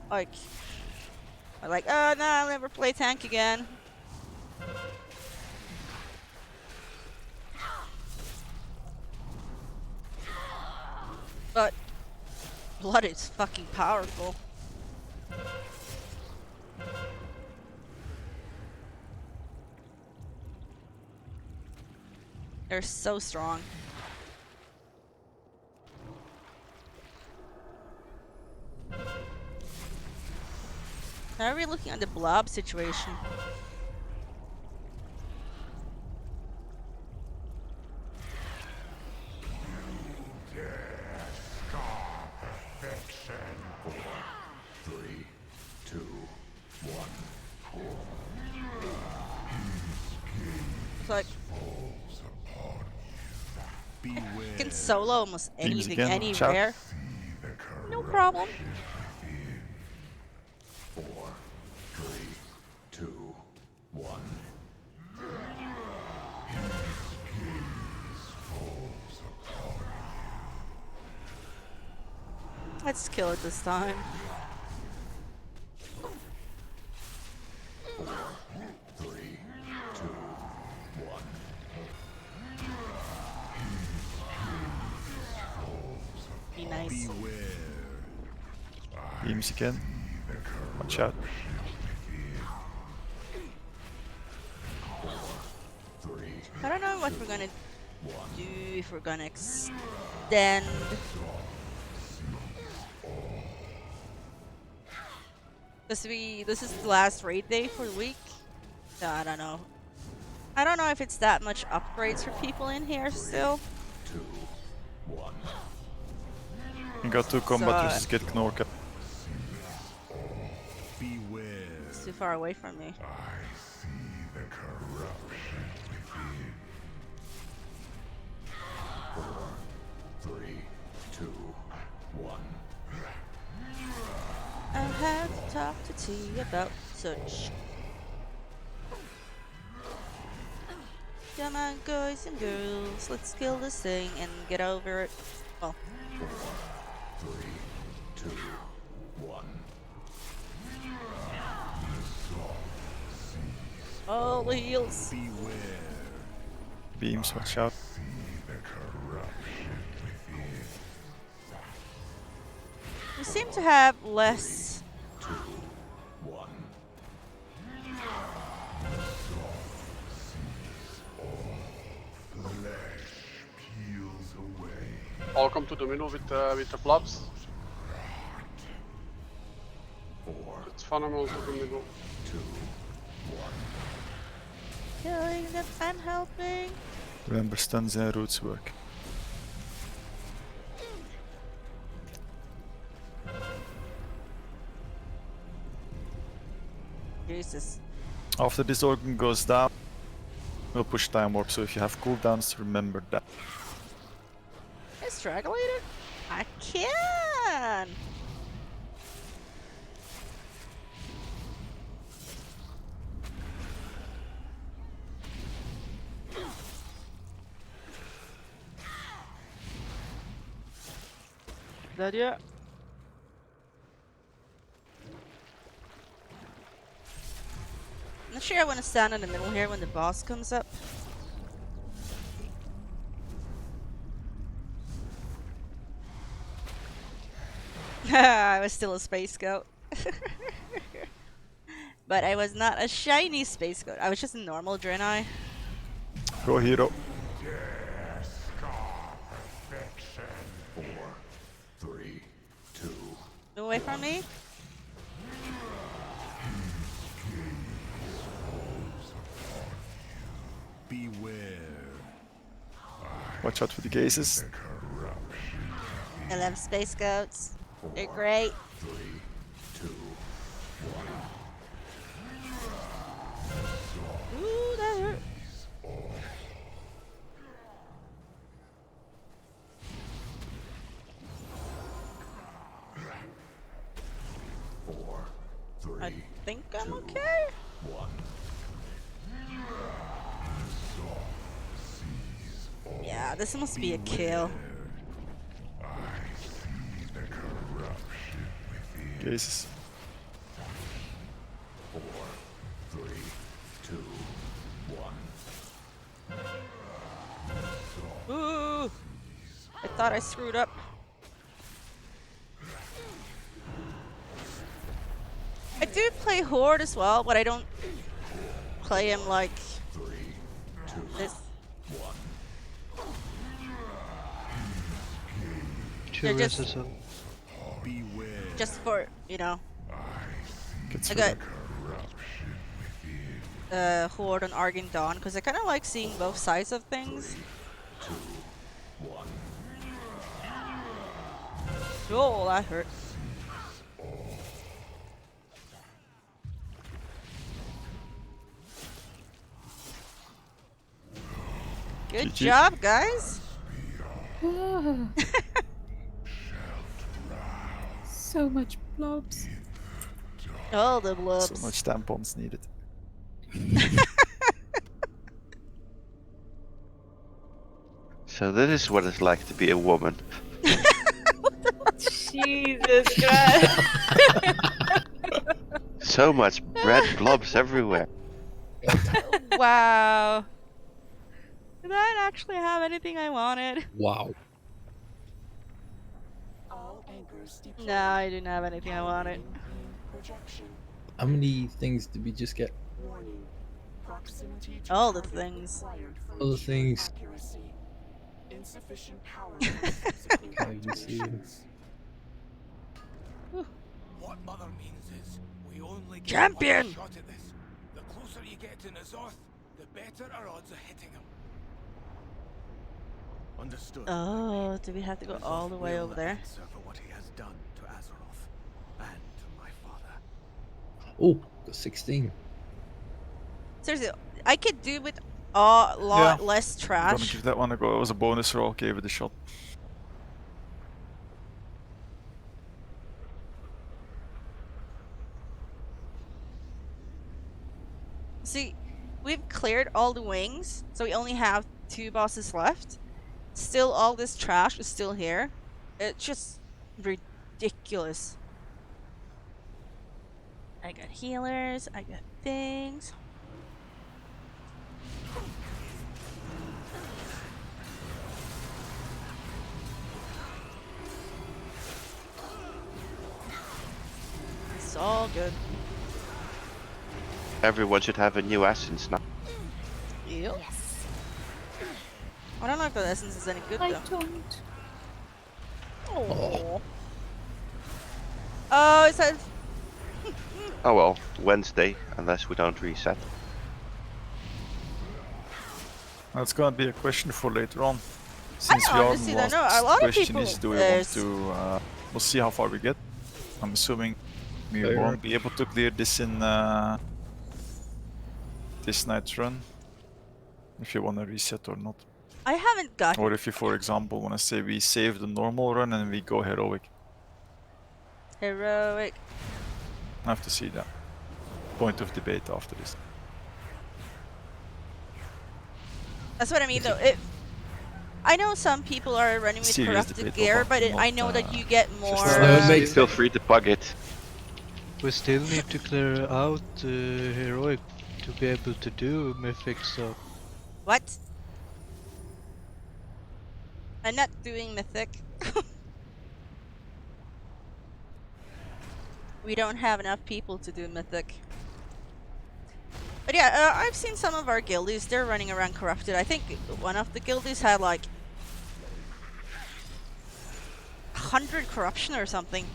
Like, I'm like, oh no, I'll never play tank again. But blood is fucking powerful. They're so strong. How are we looking at the blob situation? Perfection. 4, 3, 2, 1. It's like Falls upon you. Beware. I can solo almost Beams anything, again, watch out. anywhere. No problem. 4, 3, 2, 1. Falls upon Let's kill it this time. 4, 3, 2, 1. Be nice. Beams again. Watch out. 3. I don't know what we're gonna do if we're gonna extend. This is the last raid day for the week. So I don't know. I don't know if it's that much upgrades for people in here still. 2, 1. You got 2 combat So, versus get Knorka. Beware. It's too far away from me. I see the corruption within. 4, 3, 2, 1. I'll have to talk to T about such. Come on, guys and girls, let's kill this thing and get over it. Well, 4, 3, 2, 1. all the heals. Beware. Beams, watch out. See the corruption within. We seem to have less All come to the middle with the blobs. It's phenomenal to the middle. Killing them and helping. Remember, stuns and roots work. Jesus. After this organ goes down, we'll push time warp. So if you have cooldowns, remember that. Is Strangulated? I can! That yeah. Not sure I want to stand in the middle here when the boss comes up. I was still a space scout. But I was not a shiny space scout. I was just a normal Draenei. Go hero. Perfection. 4, 3, 2. Move away from me. Beware. Watch out for the gazes. I love space scouts. They're great. 3, 2, 1. Ooh, that hurt. 4, 3. I think I'm okay. 1. Yeah, this must be a kill. Gazes. 4, 3, 2, 1. Ooh! I thought I screwed up. I do play Horde as well, but I don't play him like this. Two just- SSL. Just for, you know, Gets I got Horde and Argent Dawn because I kind of like seeing both sides of things. Oh, that hurt. Good GG. job, guys. So much blobs. All the blobs. So much tampons needed. So this is what it's like to be a woman. Jesus Christ. So much red blobs everywhere. Wow. Did I actually have anything I wanted? Wow. All anchors deployed. No, I didn't have anything I wanted. Projection. How many things did we just get? Warning. Proximity to All the target things. required for All the mission things. accuracy. Insufficient power for subsequent Can't even see them. activations. What Mother means is, we only get Champion! one shot at this. The closer you get to Nazoth, the better our odds of hitting him. Understood. Oh, do we have to go all the way over there? Answer for what he has done to Azeroth and to my father. Oh, got 16. Seriously, I could do with a lot Yeah. less I'm gonna trash. give that one a go. It was a bonus roll. Gave it a shot. See, we've cleared all the wings, so we only have 2 bosses left. Still, all this trash is still here. It's just ridiculous. I got healers, I got things. It's all good. Everyone should have a new essence now. Yep. I don't know if the essence is any good I though. don't. Oh. Oh, it said. Oh well, Wednesday, unless we don't reset. That's gonna be a question for later on. Since we I are on honestly the don't last know. A lot of question people. is, do we want to? We'll see how far we get. I'm assuming we Fair. won't be able to clear this in this night's run. If you want to reset or not. I haven't got. Or if you, for example, want to say we save the normal run and we go heroic. Heroic. I have to see that. Point of debate after this. That's what I mean, though. I know some people are running with Serious corrupted debate gear, about but not, I know that you get more. No, it makes Feel free to bug it. We still need to clear out heroic to be able to do mythic stuff. What? I'm not doing mythic. We don't have enough people to do mythic. But yeah, I've seen some of our guildies, they're running around corrupted. I think one of the guildies had like 100 corruption or something.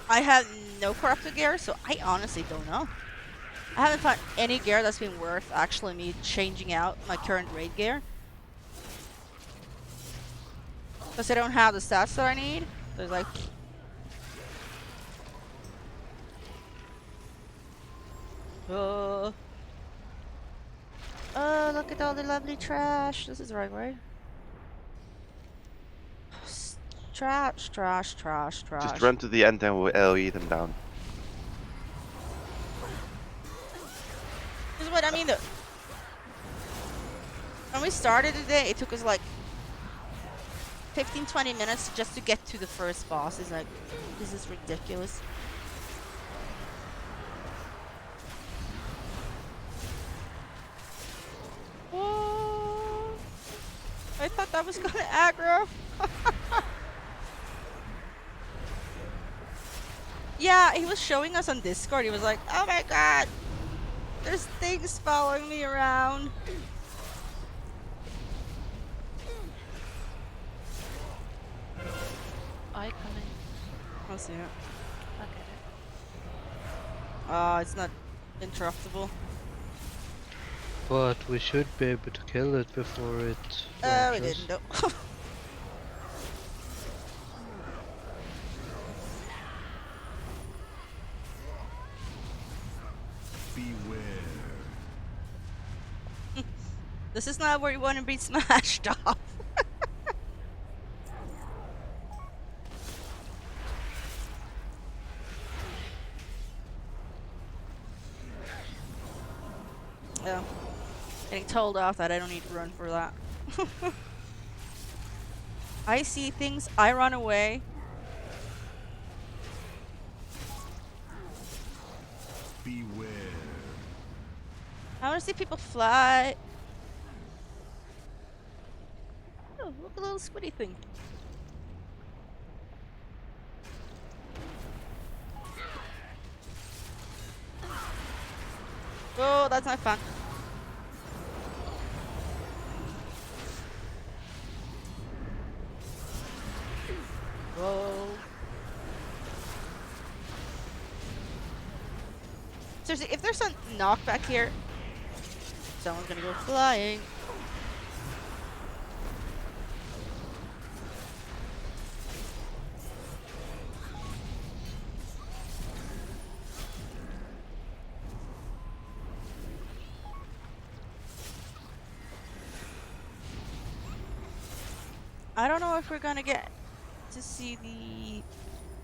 I have no corrupted gear, so I honestly don't know. I haven't found any gear that's been worth actually me changing out my current raid gear. Because I don't have the stats that I need. There's like... Oh, look at all the lovely trash. This is the right way. Trash, trash, trash, trash. Just run to the end and we'll LE them down. This is what I mean though. When we started today, it took us like 15-20 minutes just to get to the first boss. It's like, this is ridiculous. Whoa. I thought that was gonna aggro. Yeah, he was showing us on Discord. He was like, oh my god, there's things following me around. I come in. I'll see it. Look at it. Oh, it's not interruptible. But we should be able to kill it before it We launches. didn't know. This is not where you want to be smashed off. Yeah. Getting told off that I don't need to run for that. I see things, I run away. Beware. I want to see people fly. Oh, look at the little squiddy thing. Oh, that's not fun. Whoa. Seriously, if there's a knockback here, someone's gonna go flying. I don't know if we're gonna get to see the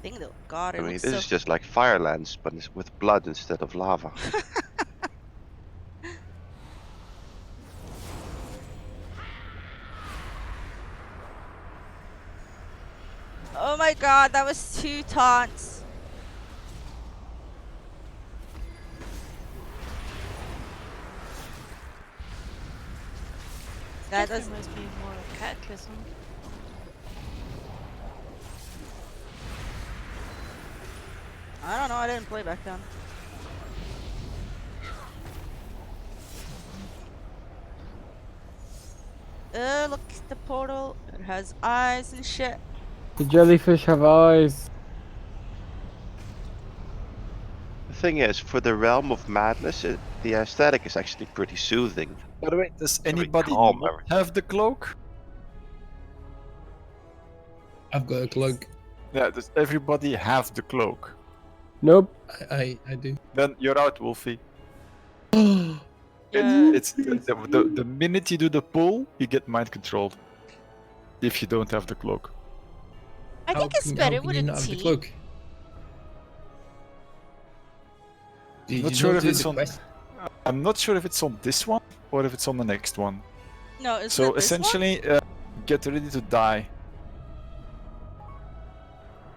thing though. God, it I mean, looks this so... is just like Firelands, but it's with blood instead of lava. Oh my god, that was 2 taunts. That There does... must be more cataclysm. I don't know, I didn't play back then. Look, the portal. It has eyes and shit. The jellyfish have eyes. The thing is, for the realm of madness, the aesthetic is actually pretty soothing. By the way, does very anybody calm, not have the cloak? I've got a cloak. Yeah, does everybody have the cloak? Nope. I do. Then you're out, Wolfie. Yeah. It's the minute you do the pull, you get mind controlled. If you don't have the cloak. I think it's better with a T. Cloak? Did Not you sure not if do it's the on. quest? I'm not sure if it's on this one or if it's on the next one. No, it's So not this one? essentially, get ready to die.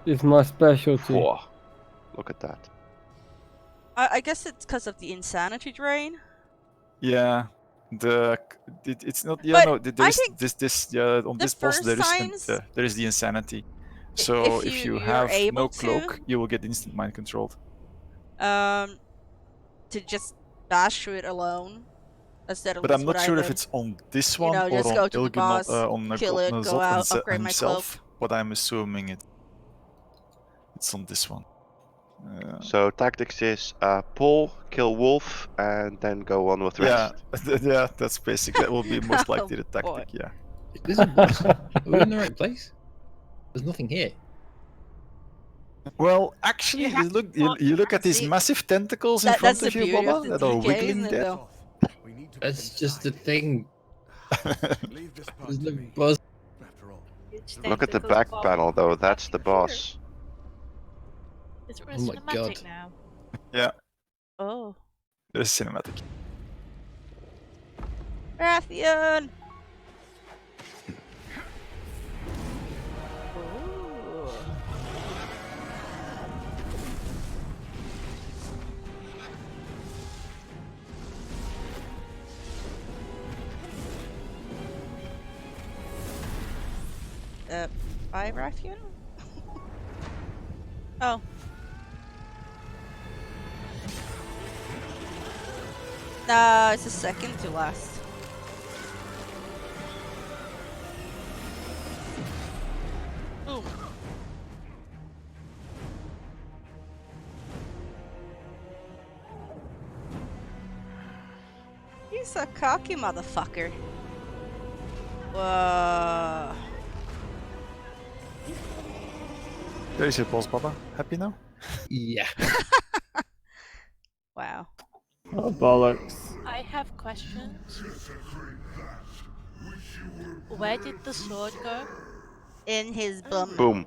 It's my specialty. Whoa. Look at that. I guess it's because of the insanity drain. Yeah, it's not. Yeah, But no. I There's think this. On this boss, first there is times- there is the insanity. So if if you you're have no able cloak, to- you will get instant mind controlled. To just bash through it alone. Instead of But I'm not sure if it's on this one or just on go to the Ilgen, boss, on kill it, go Nazot out, upgrade my himself. But I'm assuming it's on this one. So tactics is pull, kill wolf, and then go on with Yeah, rest. yeah, that's basic. That will be most likely the Oh, tactic. Yeah. There's a boss. Are we in the right place? There's nothing here. Well, actually, you look at these massive tentacles in That's front the of you, beauty of Baba, the that are DK, wiggling isn't it, there. though? That's just a thing. Leave this part There's to no me. boss. After all, Look at the back panel though, that's the boss. Is there a Oh my cinematic God. now? Yeah, Oh. there's cinematic. Rathian! Ooh. By Rathian? Oh. No, it's the second to last. Boom. He's a cocky motherfucker. Whoa. There's your boss, Baba. Happy now? Yeah. Wow. Oh, bollocks. I have questions. Where did the sword go? In his bum. Boom.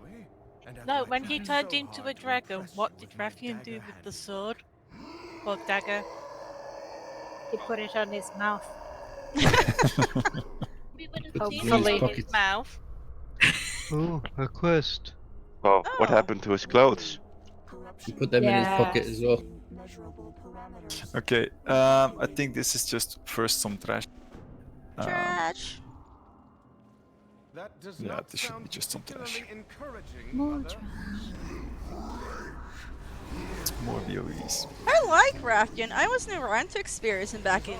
No, when he turned into a dragon, what did Rathian do with the sword? Or dagger? He put it on his mouth. We would have Put seen it in his it in pocket. his mouth. Oh, a quest. Oh, what Oh. happened to his clothes? You put them in his pocket as well. Okay, I think this is just first some trash. Trash. that does Yeah, not this should sound be just some trash. particularly encouraging, More Mother. More BOEs. I like Rathian. I was never into experience him back in,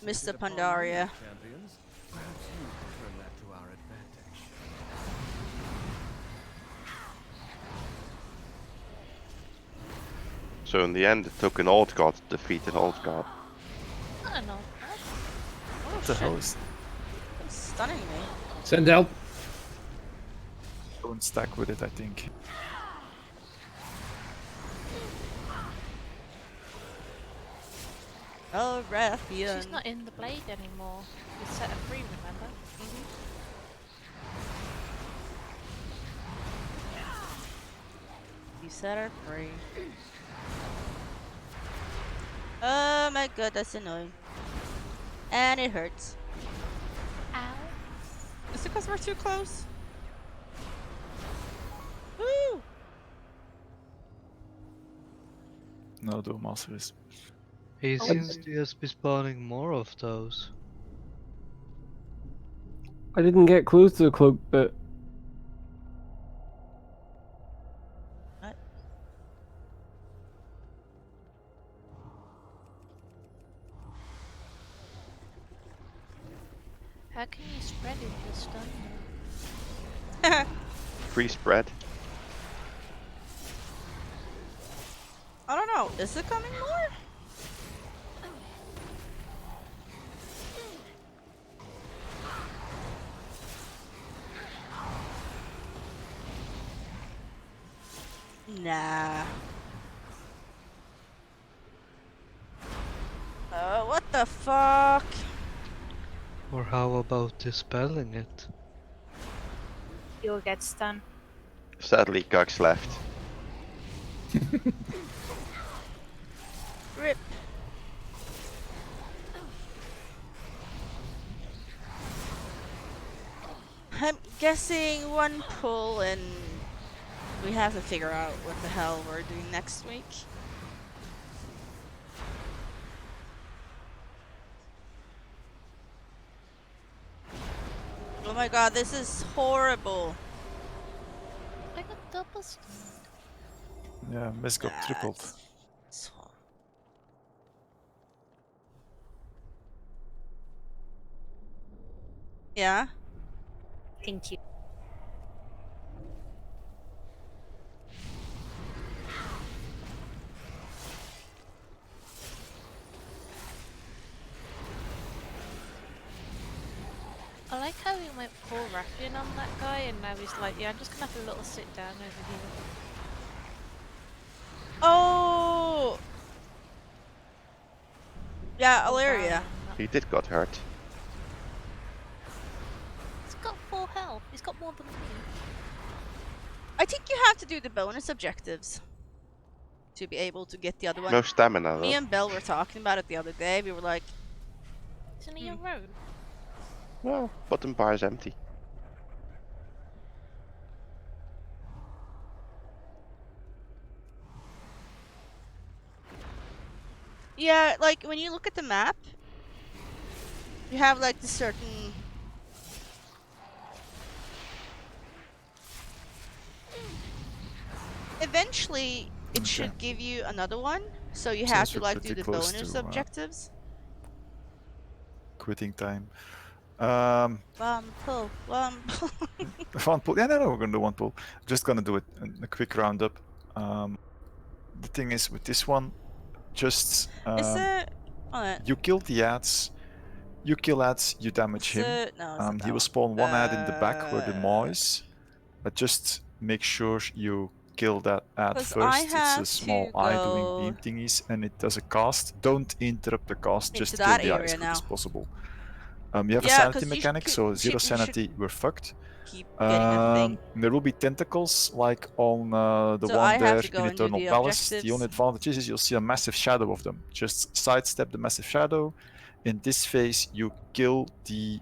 Mr. Pandaria. Champions, perhaps you can turn that to our advantage. So in the end, it took an old god to defeat an old god. I don't know. Oh What the hell shit. is That's stunning me. Send help. don't stack with it, I think. Oh, Rathian. She's not in the blade anymore. You set her free, remember? You set her free. Oh my god, that's annoying. And it hurts. Ow. Is it because we're too close? Woo! No, Duel Master is. He seems to just be spawning more of those. I didn't get clues to the cloak, but How can you spread if you're stunned? Free spread. I don't know. Is it coming more? Nah. What the fuck? Or how about dispelling it? You'll get stunned. Sadly, Cox left. Rip. I'm guessing one pull and we have to figure out what the hell we're doing next week. Oh my god, this is horrible. I got double stunned. Yeah, Miss got tripled. So- Yeah? Thank you. I like how he went full Rathian on that guy, and now he's like, yeah, I'm just gonna have a little sit down over here. Oh! Yeah, Ilaria. He did got hurt. He's got 4 health. He's got more than me. I think you have to do the bonus objectives to be able to get the other one. No stamina Me though. and Belle were talking about it the other day. We were like, Isn't he a rogue? Well, bottom bar is empty. yeah, like when you look at the map, you have like the certain. Eventually, it should give you another one, so you have Since to we're like do pretty the close bonus to, objectives. Quitting time. One pull, one pull. One pull. Yeah, no, we're gonna do one pull. Just gonna do it in a quick roundup. The thing is with this one, just Is it? you kill the ads. You kill ads, you damage him. No, it's not He will that spawn one ad in the back where the maw one. is. But just make sure you kill that ad 'Cause first. I have It's a small to eye go doing beam thingies and it does a cast. Don't interrupt the cast, into just kill that the eye area as quick now. as possible. You have a Yeah, sanity 'cause you mechanic, could- so zero you should sanity, we're fucked. Keep getting a thing. There will be tentacles like on the So I one have there to go in and do Eternal the Palace. The objectives. only advantage is you'll see a massive shadow of them. Just sidestep the massive shadow. In this phase, you kill the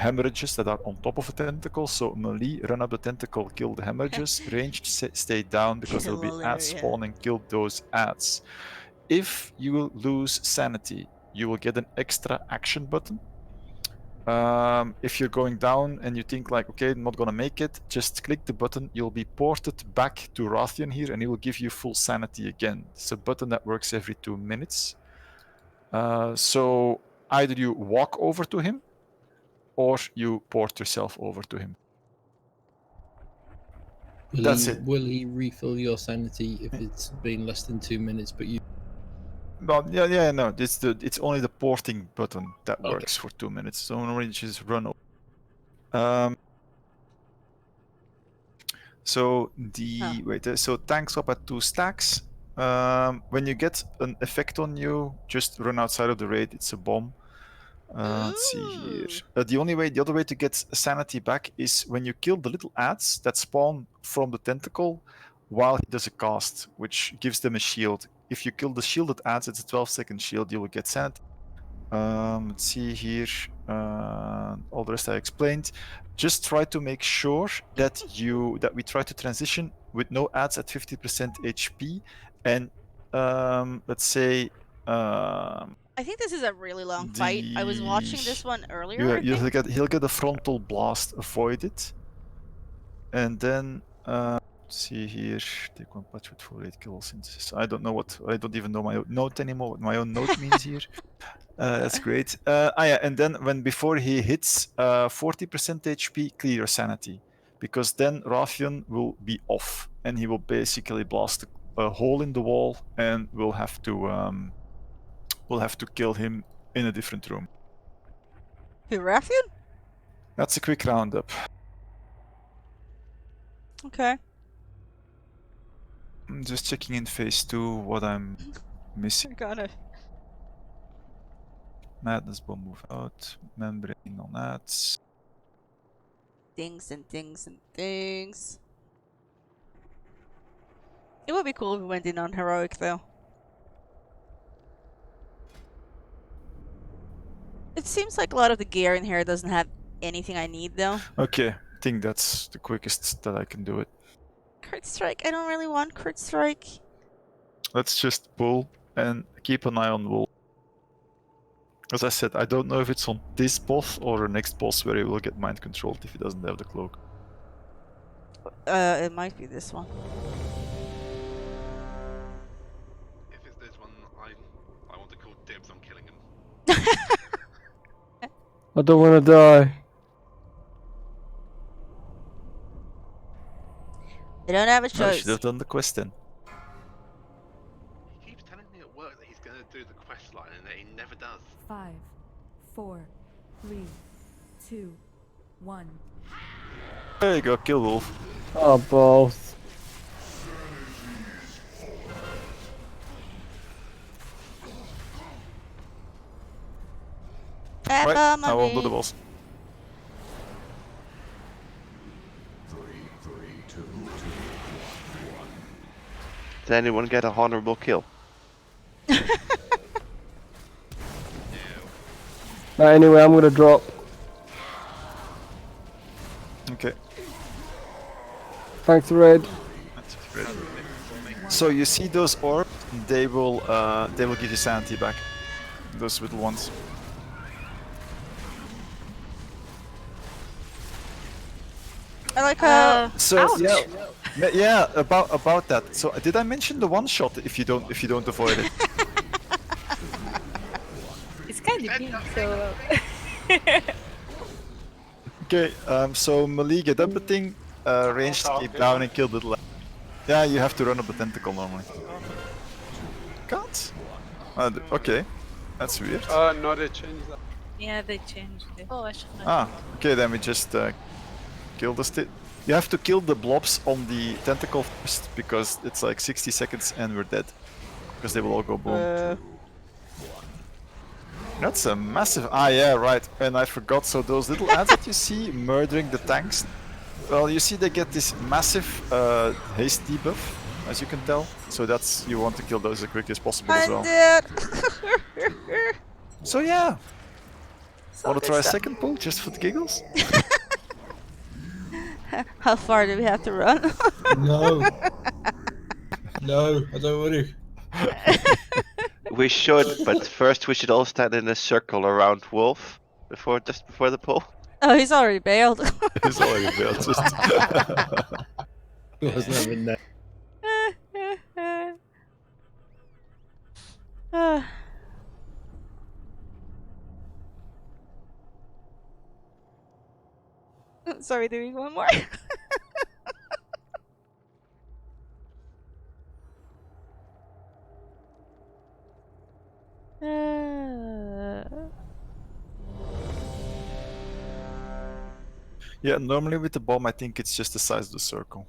hemorrhages that are on top of a tentacle. So melee, run up the tentacle, kill the hemorrhages. Ranged, stay down because there'll be Kill ads Ilaria. spawning. Kill those ads. If you lose sanity, you will get an extra action button. If you're going down and you think like, okay, I'm not gonna make it, just click the button. You'll be ported back to Rathian here, and he will give you full sanity again. It's a button that works every 2 minutes. So either you walk over to him, or you port yourself over to him. That's it. Will he refill your sanity if it's been less than 2 minutes, but you... But yeah, no. It's only the porting button that works for 2 minutes. So normally you just run over. So so tanks up at 2 stacks. When you get an effect on you, just run outside of the raid. It's a bomb. Let's see here. The other way to get sanity back is when you kill the little ads that spawn from the tentacle while he does a cast, which gives them a shield. If you kill the shielded ads, it's a 12-second shield, you will get sanity. Let's see here. All the rest I explained. Just try to make sure that we try to transition with no ads at 50% HP, and let's say. I think this is a really long fight. I was watching this one earlier. He'll get a frontal blast. Avoid it, and then. See here, take one patch with 48 kill synthesis. I don't even know my own note anymore. What my own note means here. That's great. Yeah, and then before he hits 40% HP, clear your sanity, because then Rathian will be off, and he will basically blast a hole in the wall, and we'll have to kill him in a different room. Who, Rathian? That's a quick roundup. Okay. I'm just checking in phase 2 what I'm missing. Got it. Madness bomb move out. Membrane on that. Things and things and things. It would be cool if we went in on heroic though. It seems like a lot of the gear in here doesn't have anything I need though. Okay, I think that's the quickest that I can do it. Crit strike, I don't really want crit strike. Let's just pull and keep an eye on Wolf. As I said, I don't know if it's on this boss or the next boss where he will get mind controlled if he doesn't have the cloak. It might be this one. If it's this one, I want to call dibs on killing him. I don't want to die. They don't have a No, you choice. should have done the quest then. He keeps telling me at work that he's going to do the quest line and that he never does. 5, 4, 3, 2, 1. There you go, kill Wolf. Oh, balls. Right, I won't do the boss. 3, 2, 2, 1. Did anyone get a honorable kill? Anyway, I'm gonna drop. Okay. Thanks, Red. So you see those orbs? They will give you sanity back. Those little ones. I like how. So Ouch. yeah, about that. So did I mention the one shot if you don't avoid it? It's kind of big, so. Okay, so melee, get up the thing, ranged, keep down and kill the little. Yeah, you have to run up the tentacle normally. Can't? Okay, that's weird. No, they changed that. Yeah, they changed it. Oh, I should know. Ah, okay, then we just kill the You have to kill the blobs on the tentacle first, because it's like 60 seconds and we're dead. Because they will all go boom. That's a massive... Ah, yeah, right. And I forgot, so those little ants that you see murdering the tanks, well, you see they get this massive haste debuff, as you can tell. So that's... you want to kill those as quickly as possible as well. Dead. So yeah. Want to try a stuff. second pull, just for the giggles? How far do we have to run? No. No, I don't want to. We should, but first we should all stand in a circle around Wolf just before the pull. Oh, he's already bailed. He's already bailed, just... He wasn't having that. Sorry, doing one more. Yeah, normally with the bomb I think it's just the size of the circle.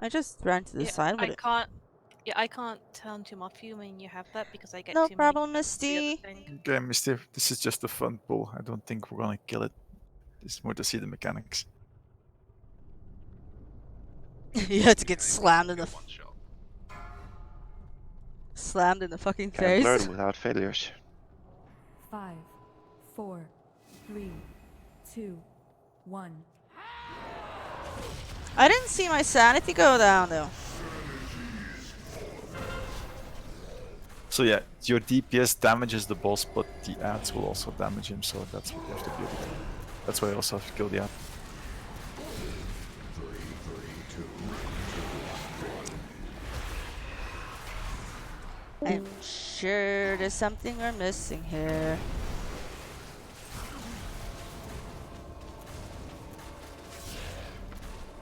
I just ran to the side with I it. can't. Yeah, I can't turn him off you when you have that because I get No too problem, many the other Misty. thing. Okay, Misty, this is just a fun pull. I don't think we're gonna kill it. It's more to see the mechanics. You had to get slammed in the slammed in the fucking Can't face. learn without failures. 5, 4, 3, 2, 1. I didn't see my sanity go down though. So yeah, your DPS damages the boss, but the ants will also damage him, so that's what you have to deal with. That's why I also have to kill the ant. 3, 3, 2, 2, 1. I'm sure there's something we're missing here.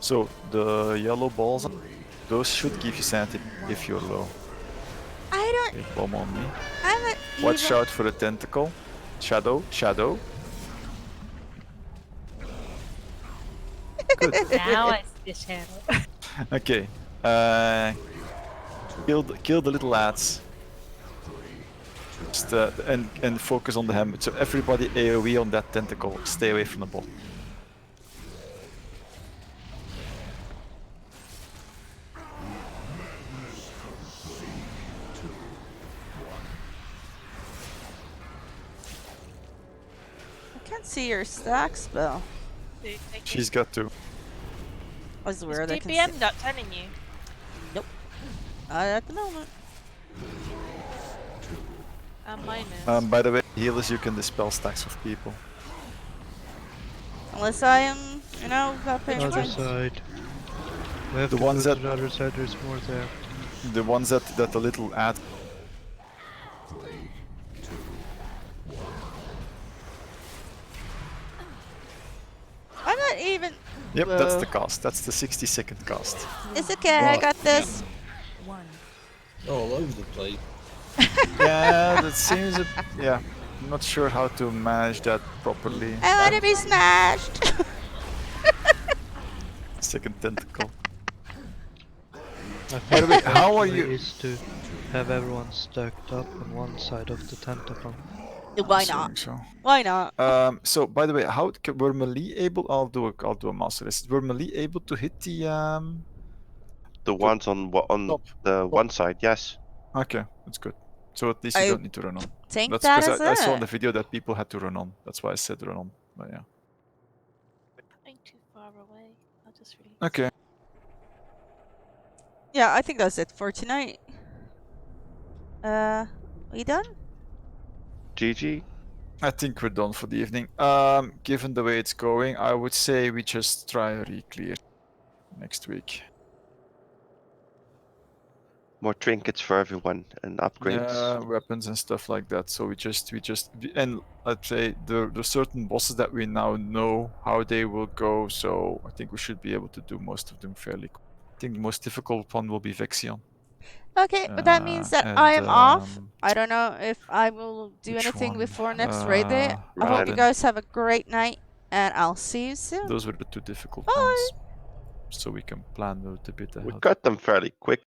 So the yellow balls, those should give you sanity if you're low. I don't. Okay, bomb on me. I'm not Watch even- out for the tentacle. Shadow, shadow. Good. Now I see the shadow. Okay. Kill the little lads. Just, and focus on the hammer. So everybody AoE on that tentacle. Stay away from the ball. I can't see your stack spell. She's got to. That's Is weird. I can DPM see. not telling you? Nope. Not at the moment. Mine is. By the way, healers, you can dispel stacks of people. Unless I am, you know, got page Other points. side. We have The to ones go that- to the other side, there's more there. The ones that the little ad. I'm not even. Yep, that's the Whoa. cast. That's the 60-second cast. It's okay. I Right. got this. One. All over the place. Yeah, that seems. Yeah, I'm not sure how to manage that properly. I want to be smashed. Second tentacle. I By the way, think the how are best way you- is to have everyone stacked up on one side of the tentacle. Why Assuming not? So. Why not? So by the way, were melee able? I'll do a master list. Were melee able to hit the The ones on Top. the one side, yes. Okay, that's good. So at least you I don't need to run on. think That's that because is I saw in it. the video that people had to run on. That's why I said run on. But yeah. Ain't too far away. I'll just really. Okay. Yeah, I think that's it for tonight. We done? GG. I think we're done for the evening. Given the way it's going, I would say we just try a re-clear next week. More trinkets for everyone and upgrades. Yeah, weapons and stuff like that. So and I'd say there's certain bosses that we now know how they will go. So I think we should be able to do most of them fairly quick. I think the most difficult one will be Vexion. Okay, but that means that and, I am off. um, I don't know if I will do which anything one? before next raid day. I hope you Raiden. guys have a great night, and I'll see you soon. Those were the two difficult Bye. ones. So we can plan out a bit We ahead. got them fairly quick.